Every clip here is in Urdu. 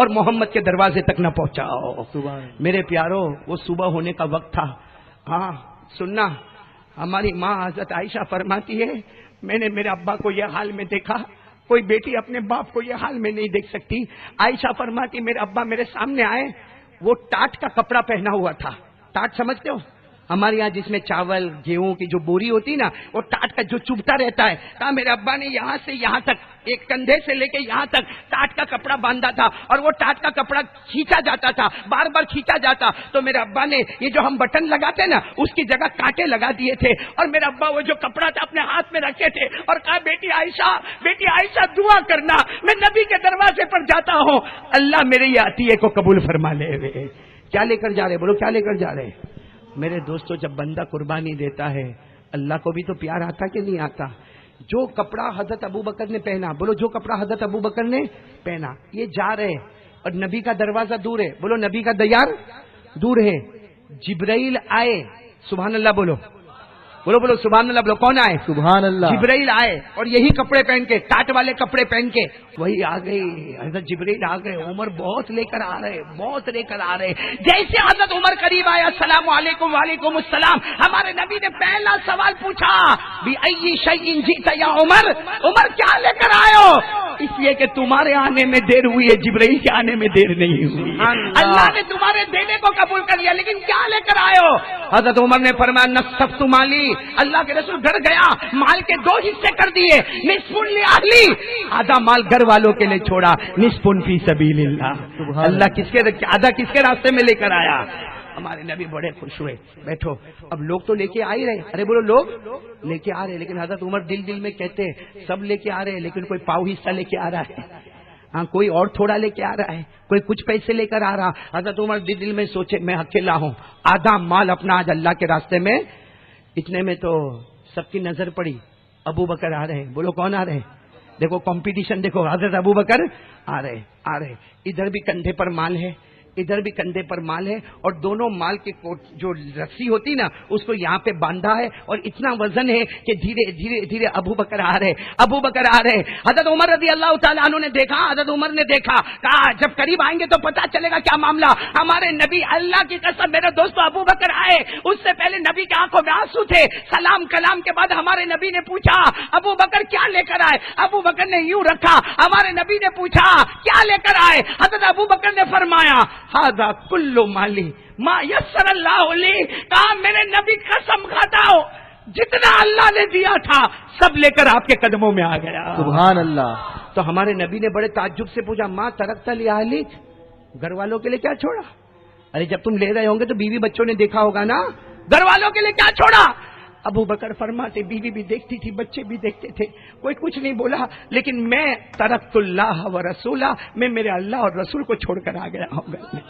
اور محمد کے دروازے تک نہ پہنچاؤ۔ میرے پیارو، وہ صبح ہونے کا وقت تھا۔ ہاں سننا، ہماری ماں حضرت عائشہ فرماتی ہے میں نے میرے ابا کو یہ حال میں دیکھا، کوئی بیٹی اپنے باپ کو یہ حال میں نہیں دیکھ سکتی۔ عائشہ فرماتی میرے ابا میرے سامنے آئے، وہ ٹاٹ کا کپڑا پہنا ہوا تھا۔ ٹاٹ سمجھتے ہو؟ ہمارے یہاں جس میں چاول گیہوں کی جو بوری ہوتی نا، وہ ٹاٹ کا جو چبھتا رہتا ہے، کہا میرے ابا نے یہاں سے یہاں تک، ایک کندھے سے لے کے یہاں تک ٹاٹ کا کپڑا باندھا تھا، اور وہ ٹاٹ کا کپڑا کھینچا جاتا تھا، بار بار کھینچا جاتا، تو میرے ابا نے یہ جو ہم بٹن لگاتے نا اس کی جگہ کانٹے لگا دیے تھے، اور میرا ابا وہ جو کپڑا تھا اپنے ہاتھ میں رکھے تھے اور کہا بیٹی عائشہ دعا کرنا، میں نبی کے دروازے پر جاتا ہوں، اللہ میرے یہ عطیے کو قبول فرما لے۔ کیا لے کر جا رہے؟ بولو کیا لے کر جا رہے؟ میرے دوستو، جب بندہ قربانی دیتا ہے اللہ کو بھی تو پیار آتا کہ نہیں آتا؟ جو کپڑا حضرت ابو بکر نے پہنا، بولو جو کپڑا حضرت ابو بکر نے پہنا، یہ جا رہے اور نبی کا دروازہ دور ہے، بولو نبی کا دیار دور ہے۔ جبرائیل آئے، سبحان اللہ بولو، بولو بولو سبحان اللہ بولو، کون آئے؟ سبحان اللہ۔ جبرائیل آئے اور یہی کپڑے پہن کے، ٹاٹ والے کپڑے پہن کے، وہی آ گئی حضرت جبرائیل آ گئے، عمر بہت لے کر آ رہے، جیسے حضرت عمر قریب آیا، السلام علیکم، وعلیکم السلام، ہمارے نبی نے پہلا سوال پوچھا بِأَيِّ شَيْءٍ جِئْتَ یا عمر کیا لے کر آئے ہو؟ اس لیے کہ تمہارے آنے میں دیر ہوئی ہے، جبرائیل کے آنے میں دیر نہیں ہوئی، اللہ نے تمہارے دینے کو قبول کر لیا، لیکن کیا لے کر آئے ہو؟ حضرت عمر نے فرمایا نصفت مالی، اللہ کے رسول گھر گیا، مال کے 2 حصے کر دیے، نصف لأہلی، آدھا مال گھر والوں کے لیے چھوڑا، نصف فی سبیل اللہ، اللہ آدھا کس کے راستے میں لے کر آیا؟ ہمارے نبی بڑے خوش ہوئے۔ بیٹھو، اب لوگ تو لے کے آ ہی رہے، ارے بولو لوگ لے کے آ رہے، لیکن حضرت عمر دل میں کہتے سب لے کے آ رہے ہیں، لیکن کوئی پاؤ حصہ لے کے آ رہا ہے، ہاں کوئی اور تھوڑا لے کے آ رہا ہے، کوئی کچھ پیسے لے کر آ رہا۔ حضرت عمر دل میں سوچے میں اکیلا ہوں، آدھا مال اپنا آج اللہ کے راستے میں، اتنے میں تو سب کی نظر پڑی، ابو بکر آ رہے، بولو کون آ رہے؟ دیکھو کمپٹیشن دیکھو، حضرت ابو بکر آ رہے، ادھر بھی کندھے پر مال ہے، ادھر بھی کندھے پر مال ہے، اور دونوں مال کی جو رسی ہوتی نا اس کو یہاں پہ باندھا ہے، اور اتنا وزن ہے کہ دھیرے دھیرے دھیرے ابو بکر آ رہے۔ حضرت عمر رضی اللہ تعالیٰ عنہ نے دیکھا، حضرت عمر نے دیکھا، کہا جب قریب آئیں گے تو پتا چلے گا کیا معاملہ۔ ہمارے نبی، اللہ کی قسم میرے دوستو، ابو بکر آئے، اس سے پہلے نبی کی آنکھوں میں آنسو تھے، سلام کلام کے بعد ہمارے نبی نے پوچھا ابو بکر کیا لے کر آئے؟ ابو بکر نے یوں رکھا، ہمارے نبی نے پوچھا کیا لے کر آئے؟ حضرت ابو بکر نے فرمایا ہذا کل مالی ما یسر اللہ لی، کہا میرے نبی قسم کھاتا ہو جتنا اللہ نے دیا تھا سب لے کر آپ کے قدموں میں آ گیا، سبحان اللہ۔ تو ہمارے نبی نے بڑے تعجب سے پوچھا ما ترکت لأہلک، گھر والوں کے لیے کیا چھوڑا؟ ارے جب تم لے رہے ہوں گے تو بیوی بچوں نے دیکھا ہوگا نا، گھر والوں کے لیے کیا چھوڑا؟ ابو بکر فرماتے بیوی بھی دیکھتی تھی، بچے بھی دیکھتے تھے، کوئی کچھ نہیں بولا، لیکن میں ترکت اللہ و رسولہ، میں میرے اللہ اور رسول کو چھوڑ کر آ گیا ہوں گھر میں۔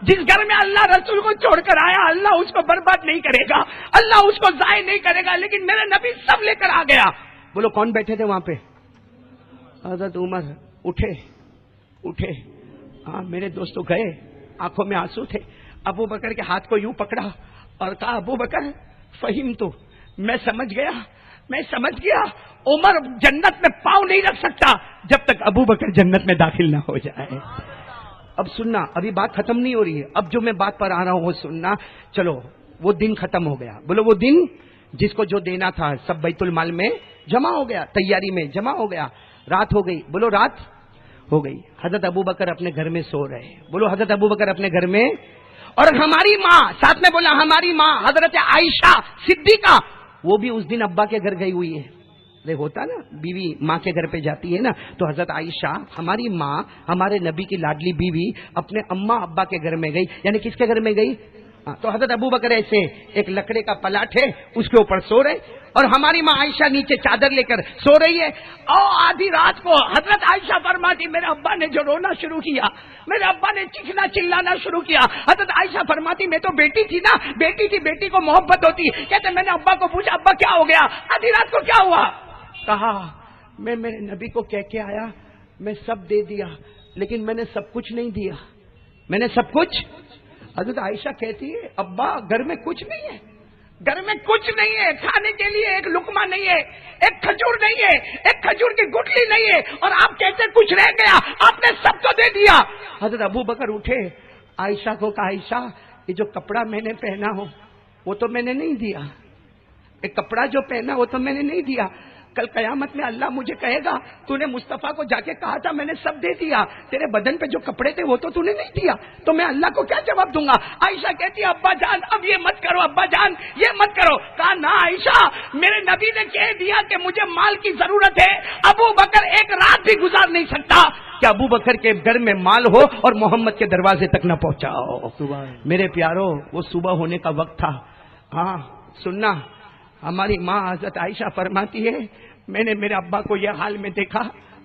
جس گھر میں اللہ رسول کو چھوڑ کر آیا، اللہ اس کو برباد نہیں کرے گا، اللہ اس کو ضائع نہیں کرے گا، لیکن میرے نبی سب لے کر آ گیا۔ بولو کون بیٹھے تھے وہاں پہ؟ حضرت عمر اٹھے، ہاں میرے دوستوں گئے، آنکھوں میں آنسو تھے، ابو بکر کے ہاتھ کو یوں پکڑا اور کہا ابو بکر فہم تو، میں سمجھ گیا عمر جنت میں پاؤں نہیں رکھ سکتا جب تک ابو بکر جنت میں داخل نہ ہو جائے۔ اب سننا، ابھی بات ختم نہیں ہو رہی ہے، اب جو میں بات پر آ رہا ہوں وہ سننا۔ چلو وہ دن ختم ہو گیا، بولو وہ دن جس کو جو دینا تھا سب بیت المال میں جمع ہو گیا، تیاری میں جمع ہو گیا، رات ہو گئی، بولو رات ہو گئی، حضرت ابو بکر اپنے گھر میں سو رہے، بولو حضرت ابو بکر اپنے گھر میں، اور ہماری ماں ساتھ میں بولا، ہماری ماں حضرت عائشہ صدیقہ وہ بھی اس دن ابا کے گھر گئی ہوئی ہے۔ دیکھ ہوتا نا بیوی ماں کے گھر پہ جاتی ہے نا، تو حضرت عائشہ ہماری ماں، ہمارے نبی کی لاڈلی بیوی اپنے اماں ابا کے گھر میں گئی، یعنی کس کے گھر میں گئی؟ تو حضرت ابو بکر ایسے ایک لکڑے کا پلاٹ ہے اس کے اوپر سو رہے، اور ہماری ماں عائشہ نیچے چادر لے کر سو رہی ہے، اور آدھی رات کو حضرت عائشہ فرماتی میرے ابا نے جو رونا شروع کیا، میرے ابا نے چیخنا چلانا شروع کیا۔ حضرت عائشہ فرماتی میں تو بیٹی تھی نا، بیٹی کو محبت ہوتی، کہتے میں نے ابا کو پوچھا ابا کیا ہو گیا، آدھی رات کو کیا ہوا؟ کہا میں میرے نبی کو کہہ کے آیا، میں سب دے دیا، لیکن میں نے سب کچھ نہیں دیا، میں نے سب کچھ۔ حضرت عائشہ کہتی ہے ابا گھر میں کچھ نہیں ہے، گھر میں کچھ نہیں ہے کھانے کے لیے، ایک لقمہ نہیں ہے، ایک کھجور نہیں ہے، ایک کھجور کی گٹلی نہیں ہے، اور آپ کہتے کچھ رہ گیا، آپ نے سب کو دے دیا۔ حضرت ابو بکر اٹھے، عائشہ کو کہا عائشہ یہ جو کپڑا میں نے پہنا ہو وہ تو میں نے نہیں دیا، ایک کپڑا جو پہنا وہ تو میں نے نہیں دیا، کل قیامت میں اللہ مجھے کہے گا تو نے مصطفیٰ کو جا کے کہا تھا میں نے سب دے دیا، تیرے بدن پہ جو کپڑے تھے وہ تو نے نہیں دیا، تو میں اللہ کو کیا جواب دوں گا؟ عائشہ کہتی ہے ابا جان اب یہ مت کرو، ابا جان یہ مت کرو۔ کہا نہ عائشہ، میرے نبی نے کہہ دیا کہ مجھے مال کی ضرورت ہے، ابو بکر ایک رات بھی گزار نہیں سکتا کہ ابو بکر کے گھر میں مال ہو اور محمد کے دروازے تک نہ پہنچاؤ۔ میرے پیارو وہ صبح ہونے کا وقت تھا۔ ہاں سننا، ہماری ماں حضرت عائشہ فرماتی ہے میں نے میرے ابا کو یہ حال میں دیکھا،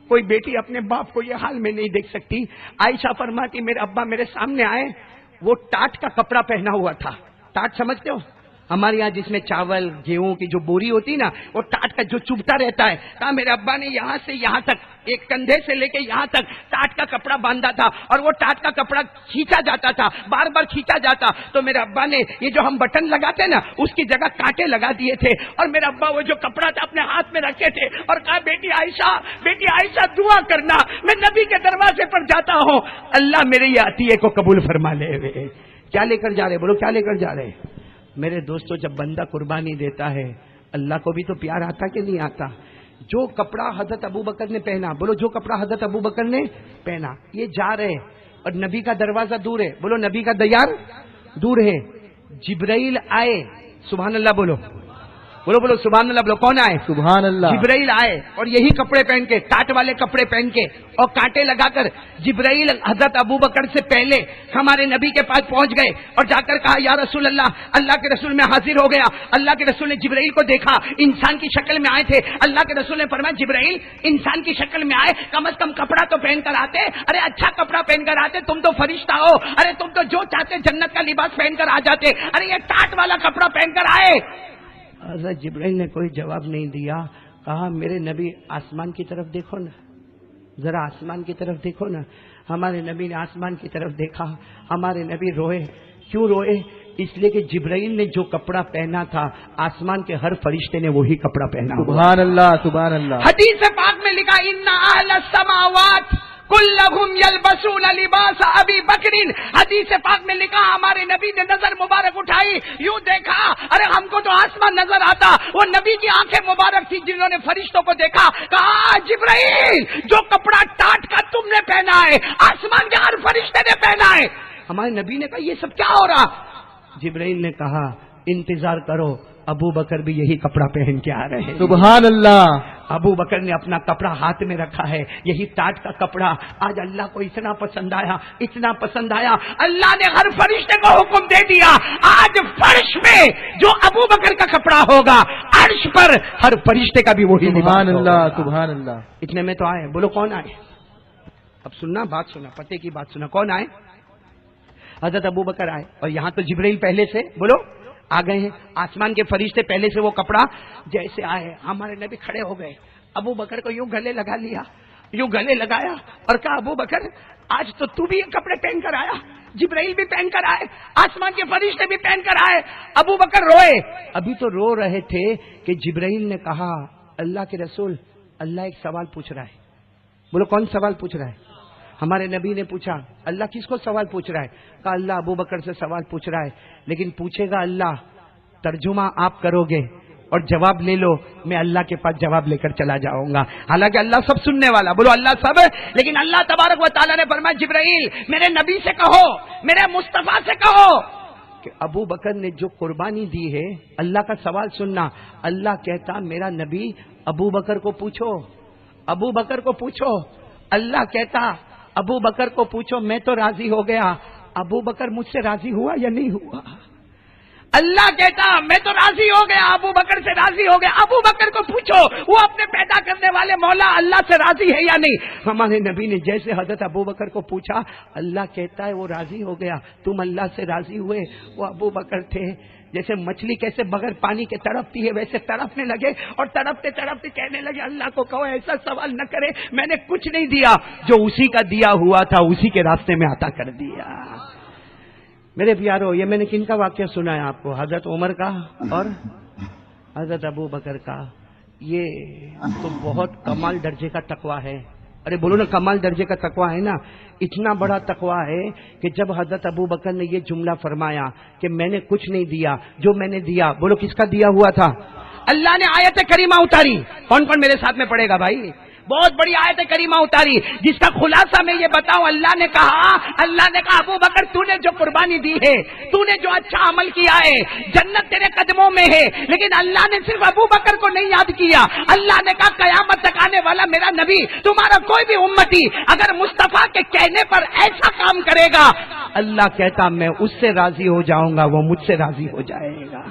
کوئی بیٹی اپنے باپ کو یہ حال میں نہیں دیکھ سکتی۔ عائشہ فرماتی میرے ابا میرے سامنے آئے، وہ ٹاٹ کا کپڑا پہنا ہوا تھا۔ ٹاٹ سمجھتے ہو؟ ہمارے یہاں جس میں چاول گیہوں کی جو بوری ہوتی نا وہ ٹاٹ کا جو چبھتا رہتا ہے، کہا میرے ابا نے یہاں سے یہاں تک ایک کندھے سے لے کے یہاں تک ٹاٹ کا کپڑا باندھا تھا، اور وہ ٹاٹ کا کپڑا کھینچا جاتا تھا، بار بار کھینچا جاتا، تو میرے ابا نے یہ جو ہم بٹن لگاتے نا اس کی جگہ کانٹے لگا دیے تھے، اور میرے ابا وہ جو کپڑا تھا اپنے ہاتھ میں رکھے تھے اور کہا بیٹی عائشہ دعا کرنا، میں نبی کے دروازے پر جاتا ہوں، اللہ میرے یہ عطیے کو قبول فرما لے۔ کیا لے کر جا رہے؟ بولو کیا لے کر جا رہے؟ میرے دوستو جب بندہ قربانی دیتا ہے اللہ کو بھی تو پیار آتا کہ نہیں آتا؟ جو کپڑا حضرت ابو بکر نے پہنا، بولو جو کپڑا حضرت ابو بکر نے پہنا، یہ جا رہے اور نبی کا دروازہ دور ہے، بولو نبی کا دیار دور ہے، جبرائیل آئے، سبحان اللہ بولو، بولو بولو سبحان اللہ بولو، کون آئے؟ سبحان اللہ، جبرائیل آئے، اور یہی کپڑے پہن کے، ٹاٹ والے کپڑے پہن کے اور کانٹے لگا کر جبرائیل حضرت ابو بکر سے پہلے ہمارے نبی کے پاس پہنچ گئے اور جا کر کہا یا رسول اللہ کے رسول میں حاضر ہو گیا۔ اللہ کے رسول نے جبرائیل کو دیکھا، انسان کی شکل میں آئے تھے، اللہ کے رسول نے فرمایا جبرائیل انسان کی شکل میں آئے، کم از کم کپڑا تو پہن کر آتے، ارے اچھا کپڑا پہن کر آتے، تم تو فرشتہ ہو، ارے تم تو جو چاہتے جنت کا لباس پہن کر آ جاتے، ارے یہ ٹاٹ والا کپڑا پہن کر آئے۔ حضرت جبرائیل نے کوئی جواب نہیں دیا، کہا میرے نبی آسمان کی طرف دیکھو نا، ذرا آسمان کی طرف دیکھو نا۔ ہمارے نبی نے آسمان کی طرف دیکھا، ہمارے نبی روئے۔ کیوں روئے؟ اس لیے کہ جبرائیل نے جو کپڑا پہنا تھا آسمان کے ہر فرشتے نے وہی کپڑا پہنا۔ سبحان اللہ سبحان اللہ۔ حدیث پاک میں لکھا ان اہل السماوات کلہم یلبسون لباس ابی بکر، حدیث پاک میں لکھا ہمارے نبی نے نظر مبارک اٹھائی، یوں دیکھا، ارے ہم کو تو آسمان نظر آتا، وہ نبی کی آنکھیں مبارک تھی جنہوں نے فرشتوں کو دیکھا، کہا جبرائیل جو کپڑا ٹاٹ کا تم نے پہنا ہے آسمان کے ہر فرشتے نے پہنا ہے۔ ہمارے نبی نے کہا یہ سب کیا ہو رہا؟ جبرائیل نے کہا انتظار کرو، ابو بکر بھی یہی کپڑا پہن کے آ رہے ہیں۔ سبحان اللہ۔ ابو بکر نے اپنا کپڑا ہاتھ میں رکھا ہے، یہی ٹاٹ کا کپڑا آج اللہ کو اتنا پسند آیا، اتنا پسند آیا، اللہ نے ہر فرشتے کو حکم دے دیا آج فرش میں جو ابو بکر کا کپڑا ہوگا عرش پر ہر فرشتے کا بھی وہی لباس ہوگا۔ سبحان اللہ سبحان اللہ۔ اتنے میں تو آئے، بولو کون آئے؟ اب سننا، بات سنا، پتے کی بات سنا، کون آئے؟ حضرت ابو بکر آئے، اور یہاں تو جبرائیل پہلے سے بولو آ گئے ہیں، آسمان کے فرشتے پہلے سے وہ کپڑا جیسے آئے ہمارے نبی کھڑے ہو گئے، ابو بکر کو یوں گلے لگا لیا، یوں گلے لگایا اور کہا ابو بکر آج تو بھی یہ کپڑے پہن کر آیا، جبرائیل بھی پہن کر آئے، آسمان کے فرشتے بھی پہن کر آئے۔ ابو بکر روئے، ابھی تو رو رہے تھے کہ جبرائیل نے کہا اللہ کے رسول اللہ ایک سوال پوچھ رہا ہے۔ بولو کون سوال پوچھ رہا ہے؟ ہمارے نبی نے پوچھا اللہ کس کو سوال پوچھ رہا ہے؟ کہا اللہ ابو بکر سے سوال پوچھ رہا ہے، لیکن پوچھے گا اللہ، ترجمہ آپ کرو گے اور جواب لے لو، میں اللہ کے پاس جواب لے کر چلا جاؤں گا، حالانکہ اللہ سب سننے والا، بولو اللہ سب، لیکن اللہ تبارک و تعالیٰ نے فرمایا جبرائیل میرے نبی سے کہو، میرے مصطفیٰ سے کہو کہ ابو بکر نے جو قربانی دی ہے اللہ کا سوال سننا۔ اللہ کہتا میرا نبی ابو بکر کو پوچھو، ابو بکر کو پوچھو، اللہ کہتا ابو بکر کو پوچھو، میں تو راضی ہو گیا، ابو بکر مجھ سے راضی ہوا یا نہیں ہوا؟ اللہ کہتا میں تو راضی ہو گیا، ابو بکر سے راضی ہو گیا، ابو بکر کو پوچھو وہ اپنے پیدا کرنے والے مولا اللہ سے راضی ہے یا نہیں؟ ہمارے نبی نے جیسے حضرت ابو بکر کو پوچھا، اللہ کہتا ہے وہ راضی ہو گیا، تم اللہ سے راضی ہوئے؟ وہ ابو بکر تھے جیسے مچھلی کیسے بغیر پانی کے تڑپتی ہے ویسے تڑپنے لگے، اور تڑپتے تڑپتے کہنے لگے اللہ کو کہو ایسا سوال نہ کرے، میں نے کچھ نہیں دیا، جو اسی کا دیا ہوا تھا اسی کے راستے میں عطا کر دیا۔ میرے پیارو یہ میں نے کن کا واقعہ سنا ہے آپ کو؟ حضرت عمر کا اور حضرت ابو بکر کا. یہ تو بہت کمال درجے کا تقویٰ ہے. ارے بولو نا کمال درجے کا تقویٰ ہے نا. اتنا بڑا تقویٰ ہے کہ جب حضرت ابو بکر نے یہ جملہ فرمایا کہ میں نے کچھ نہیں دیا، جو میں نے دیا بولو کس کا دیا ہوا تھا؟ اللہ نے آیت کریمہ اتاری. کون کون میرے ساتھ میں پڑھے گا بھائی؟ بہت بڑی آیت کریمہ اتاری جس کا خلاصہ میں یہ بتاؤں. اللہ نے کہا ابو بکر تو نے جو قربانی دی ہے، تو نے جو اچھا عمل کیا ہے، جنت تیرے قدموں میں ہے. لیکن اللہ نے صرف ابو بکر کو نہیں یاد کیا. اللہ نے کہا قیامت تک آنے والا میرا نبی، تمہارا کوئی بھی امتی اگر مصطفیٰ کے کہنے پر ایسا کام کرے گا، اللہ کہتا میں اس سے راضی ہو جاؤں گا، وہ مجھ سے راضی ہو جائے گا.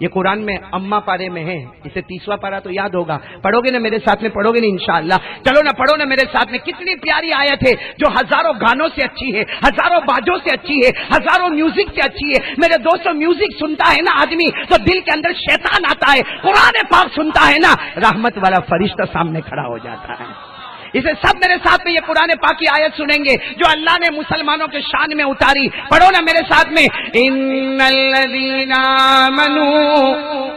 یہ قرآن میں اما پارے میں ہے. اسے 30واں پارہ تو یاد ہوگا. پڑھو گے نا میرے ساتھ میں؟ پڑھو گے نا انشاءاللہ؟ چلو نا پڑھو نا میرے ساتھ میں. کتنی پیاری آیت ہے جو ہزاروں گانوں سے اچھی ہے، ہزاروں باجوں سے اچھی ہے، ہزاروں میوزک سے اچھی ہے. میرے دوستوں میوزک سنتا ہے نا آدمی تو دل کے اندر شیطان آتا ہے. قرآن پاک سنتا ہے نا رحمت والا فرشتہ سامنے کھڑا ہو جاتا ہے. اسے سب میرے ساتھ میں یہ قرآن پاک کی آیت سنیں گے جو اللہ نے مسلمانوں کے شان میں اتاری. پڑھو نا میرے ساتھ میں. ان الذین آمنوا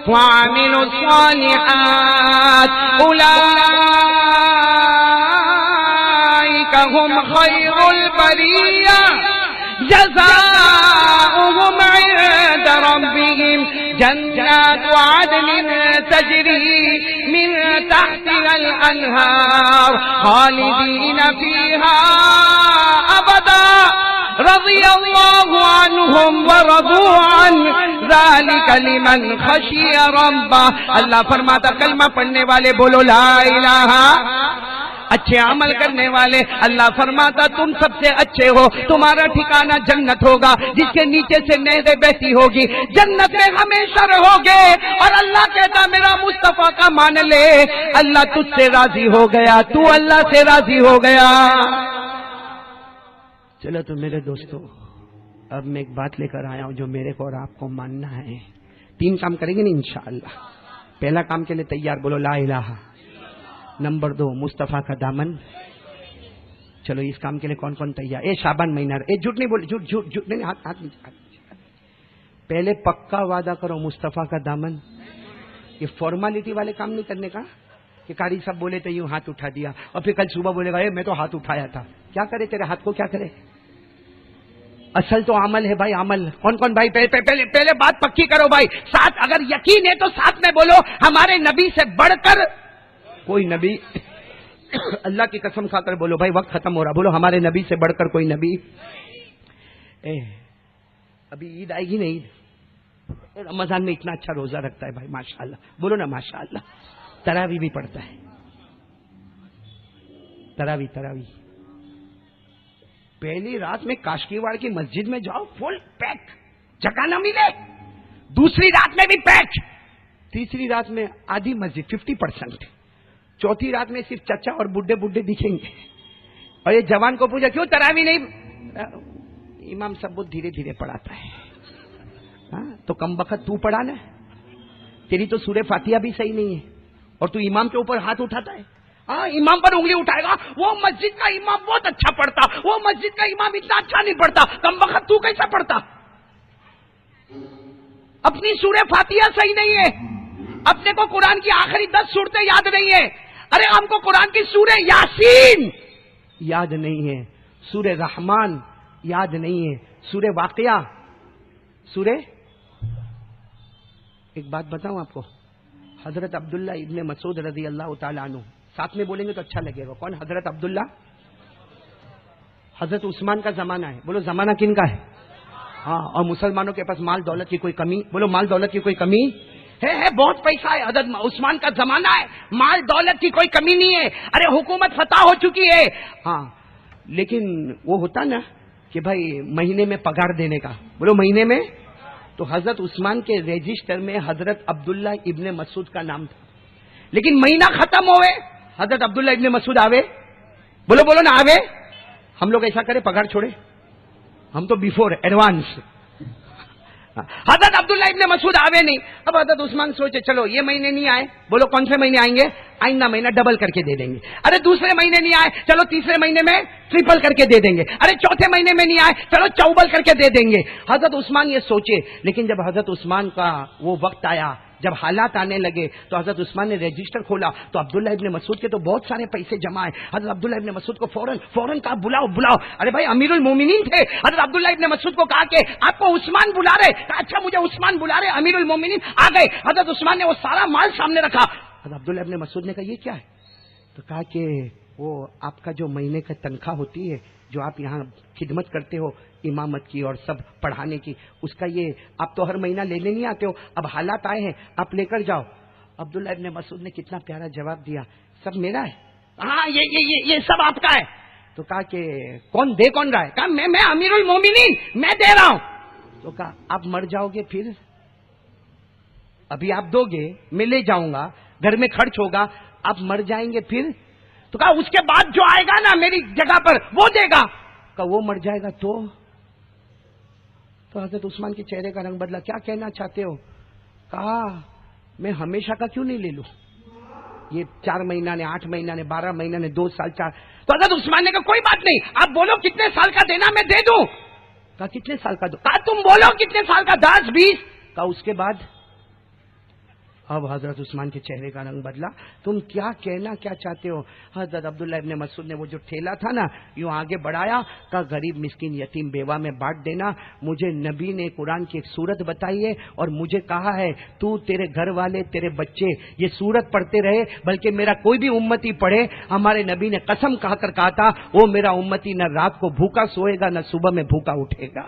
وعملوا الصالحات اولئک هم خیر البریہ جزاؤهم عند ربهم جنات عدن تجری من تحتها الانہار خالدین فیہا ابدا رضی اللہ عنہم ورضوا عنہ ذالک لمن خشی ربہ. اللہ فرماتا کلمہ پڑھنے والے بولو لا الہ، اچھے عمل کرنے والے. اللہ فرماتا تم سب سے اچھے ہو، تمہارا ٹھکانہ جنت ہوگا جس کے نیچے سے نہریں بہتی ہوگی، جنت میں ہمیشہ رہو گے. اور اللہ کہتا میرا مصطفیٰ کا مان لے، اللہ تجھ سے راضی ہو گیا، تو اللہ سے راضی ہو گیا. چلو تو میرے دوستو اب میں ایک بات لے کر آیا ہوں جو میرے کو اور آپ کو ماننا ہے. 3 کام کریں گے نا انشاءاللہ. پہلا کام کے لیے تیار؟ بولو لا الہ. نمبر 2 مصطفیٰ کا دامن. چلو اس کام کے لیے کون کون تیار؟ شعبان مہینہ جھوٹ نہیں بولے، جھوٹ نہیں. ہاتھ پہلے پکا وعدہ کرو مصطفیٰ کا دامن. یہ فارمالٹی والے کام نہیں کرنے کا کہ قاری صاحب بولے تو یوں ہاتھ اٹھا دیا اور پھر کل صبح بولے گا میں تو ہاتھ اٹھایا تھا. کیا کرے تیرے ہاتھ کو؟ کیا کرے؟ اصل تو عمل ہے بھائی، عمل. کون کون بھائی پہلے بات پکی کرو بھائی. ساتھ اگر یقین ہے تو ساتھ میں بولو ہمارے نبی سے بڑھ کر کوئی نبی. اللہ کی قسم کھا کر بولو بھائی، وقت ختم ہو رہا. بولو ہمارے نبی سے بڑھ کر کوئی نبی. ابھی عید آئے گی نا، عید رمضان میں اتنا اچھا روزہ رکھتا ہے بھائی ماشاءاللہ. بولو نا ماشاءاللہ. تراوی بھی پڑھتا ہے. تراوی پہلی رات میں کاشکی واڑ کی مسجد میں جاؤ فل پیک، جگہ نہ ملے. دوسری رات میں بھی پیک. تیسری رات میں آدھی مسجد 50%. چوتھی رات میں صرف چچا اور بڈھے دکھیں گے. اور یہ جوان کو پوچھا کیوں تراوی نہیں؟ امام سب بہت دھیرے دھیرے پڑھاتا ہے. تو کم بخت تو پڑھا نا، تیری تو سورہ فاتحہ بھی صحیح نہیں ہے اور تو امام کے اوپر ہاتھ اٹھاتا ہے. امام پر انگلی اٹھائے گا. وہ مسجد کا امام بہت اچھا پڑھتا، وہ مسجد کا امام اتنا اچھا نہیں پڑھتا. کم بخت تو کیسا پڑھتا؟ اپنی سورہ فاتحہ صحیح نہیں ہے، اپنے کو قرآن کی آخری 10 سورتیں یاد نہیں ہے. ارے ہم کو قرآن کی سورہ یاسین یاد نہیں ہے، سورہ رحمان یاد نہیں ہے، سورہ واقعہ، سورہ. ایک بات بتاؤں آپ کو، حضرت عبداللہ ابن مسعود رضی اللہ تعالیٰ عنہ، ساتھ میں بولیں گے تو اچھا لگے گا. کون؟ حضرت عبداللہ. حضرت عثمان کا زمانہ ہے. بولو زمانہ کن کا ہے؟ اور مسلمانوں کے پاس مال دولت کی کوئی کمی؟ بولو مال دولت کی کوئی کمی ہے بہت پیسہ ہے. حضرت عثمان کا زمانہ ہے، مال دولت کی کوئی کمی نہیں ہے. ارے حکومت فتح ہو چکی ہے. لیکن وہ ہوتا نا کہ بھائی مہینے میں پگار دینے کا. بولو مہینے میں. تو حضرت عثمان کے رجسٹر میں حضرت عبداللہ ابن مسعود کا نام تھا. لیکن مہینہ ختم ہوئے حضرت عبداللہ ابن مسعود آوے. بولو نا آوے. ہم لوگ ایسا کرے پگار چھوڑے، ہم تو بیفور ایڈوانس. حضرت عبداللہ ابن مسعود آوے نہیں. اب حضرت عثمان سوچے چلو یہ مہینے نہیں آئے, بولو کون سے مہینے آئیں گے, آئندہ مہینہ ڈبل کر کے دے دیں گے. ارے دوسرے مہینے نہیں آئے, چلو تیسرے مہینے میں ٹریپل کر کے دے دیں گے. ارے چوتھے مہینے میں نہیں آئے, چلو چوبل کر کے دے دیں گے. حضرت عثمان یہ سوچے, لیکن جب حضرت عثمان کا وہ وقت آیا, جب حالات آنے لگے تو حضرت عثمان نے رجسٹر کھولا تو عبداللہ ابن مسعود کے تو بہت سارے پیسے جمع ہیں. حضرت عبداللہ ابن مسعود کو فوراً کہا بلاؤ. ارے بھائی امیر المومنین تھے. حضرت عبداللہ ابن مسعود کو کہا کہ آپ کو عثمان بلا رہے. کہا اچھا مجھے عثمان بلا رہے, امیر المومنین آ گئے. حضرت عثمان نے وہ سارا مال سامنے رکھا. حضرت عبداللہ ابن مسعود نے کہا یہ کیا ہے, تو کہا کہ وہ آپ کا جو مہینے کا تنخواہ ہوتی ہے, جو آپ یہاں خدمت کرتے ہو امامت کی اور سب پڑھانے کی, اس کا یہ آپ تو ہر مہینہ لینے نہیں آتے ہو, اب حالات آئے ہیں آپ لے کر جاؤ. عبداللہ ابن مسعود نے کتنا پیارا جواب دیا, سب میرا ہے, ہاں یہ سب آپ کا ہے. تو کہا کہ کون دے کون رہا ہے, کہا میں امیر المومنین میں دے رہا ہوں. تو کہا آپ مر جاؤ گے پھر, ابھی آپ دو گے میں لے جاؤں گا, گھر میں خرچ ہوگا, آپ مر جائیں گے پھر. تو کہا اس کے بعد جو آئے گا نا میری جگہ پر وہ دے گا. کہا وہ مر جائے گا تو حضرت عثمان کے چہرے کا رنگ بدلا, کیا کہنا چاہتے ہو. کہا میں ہمیشہ کا کیوں نہیں لے لوں, یہ 4 مہینہ نے, 8 مہینہ نے, 12 مہینہ نے, 2 سال 4. تو حضرت عثمان نے کہا کوئی بات نہیں, آپ بولو کتنے سال کا دینا میں دے دوں. کہا کتنے سال کا دو. کہا تم بولو کتنے سال کا, 10 20. کہا اس کے بعد. اب حضرت عثمان کے چہرے کا رنگ بدلا, تم کیا کہنا کیا چاہتے ہو. حضرت عبداللہ ابن مسعود نے وہ جو ٹھیلا تھا نا یوں آگے بڑھایا, کہا غریب مسکین یتیم بیوہ میں بانٹ دینا. مجھے نبی نے قرآن کی ایک سورت بتائی ہے اور مجھے کہا ہے تو تیرے گھر والے تیرے بچے یہ سورت پڑھتے رہے, بلکہ میرا کوئی بھی امتی پڑھے. ہمارے نبی نے قسم کہا تھا وہ میرا امتی نہ رات کو بھوکا سوئے گا نہ صبح میں بھوکا اٹھے گا.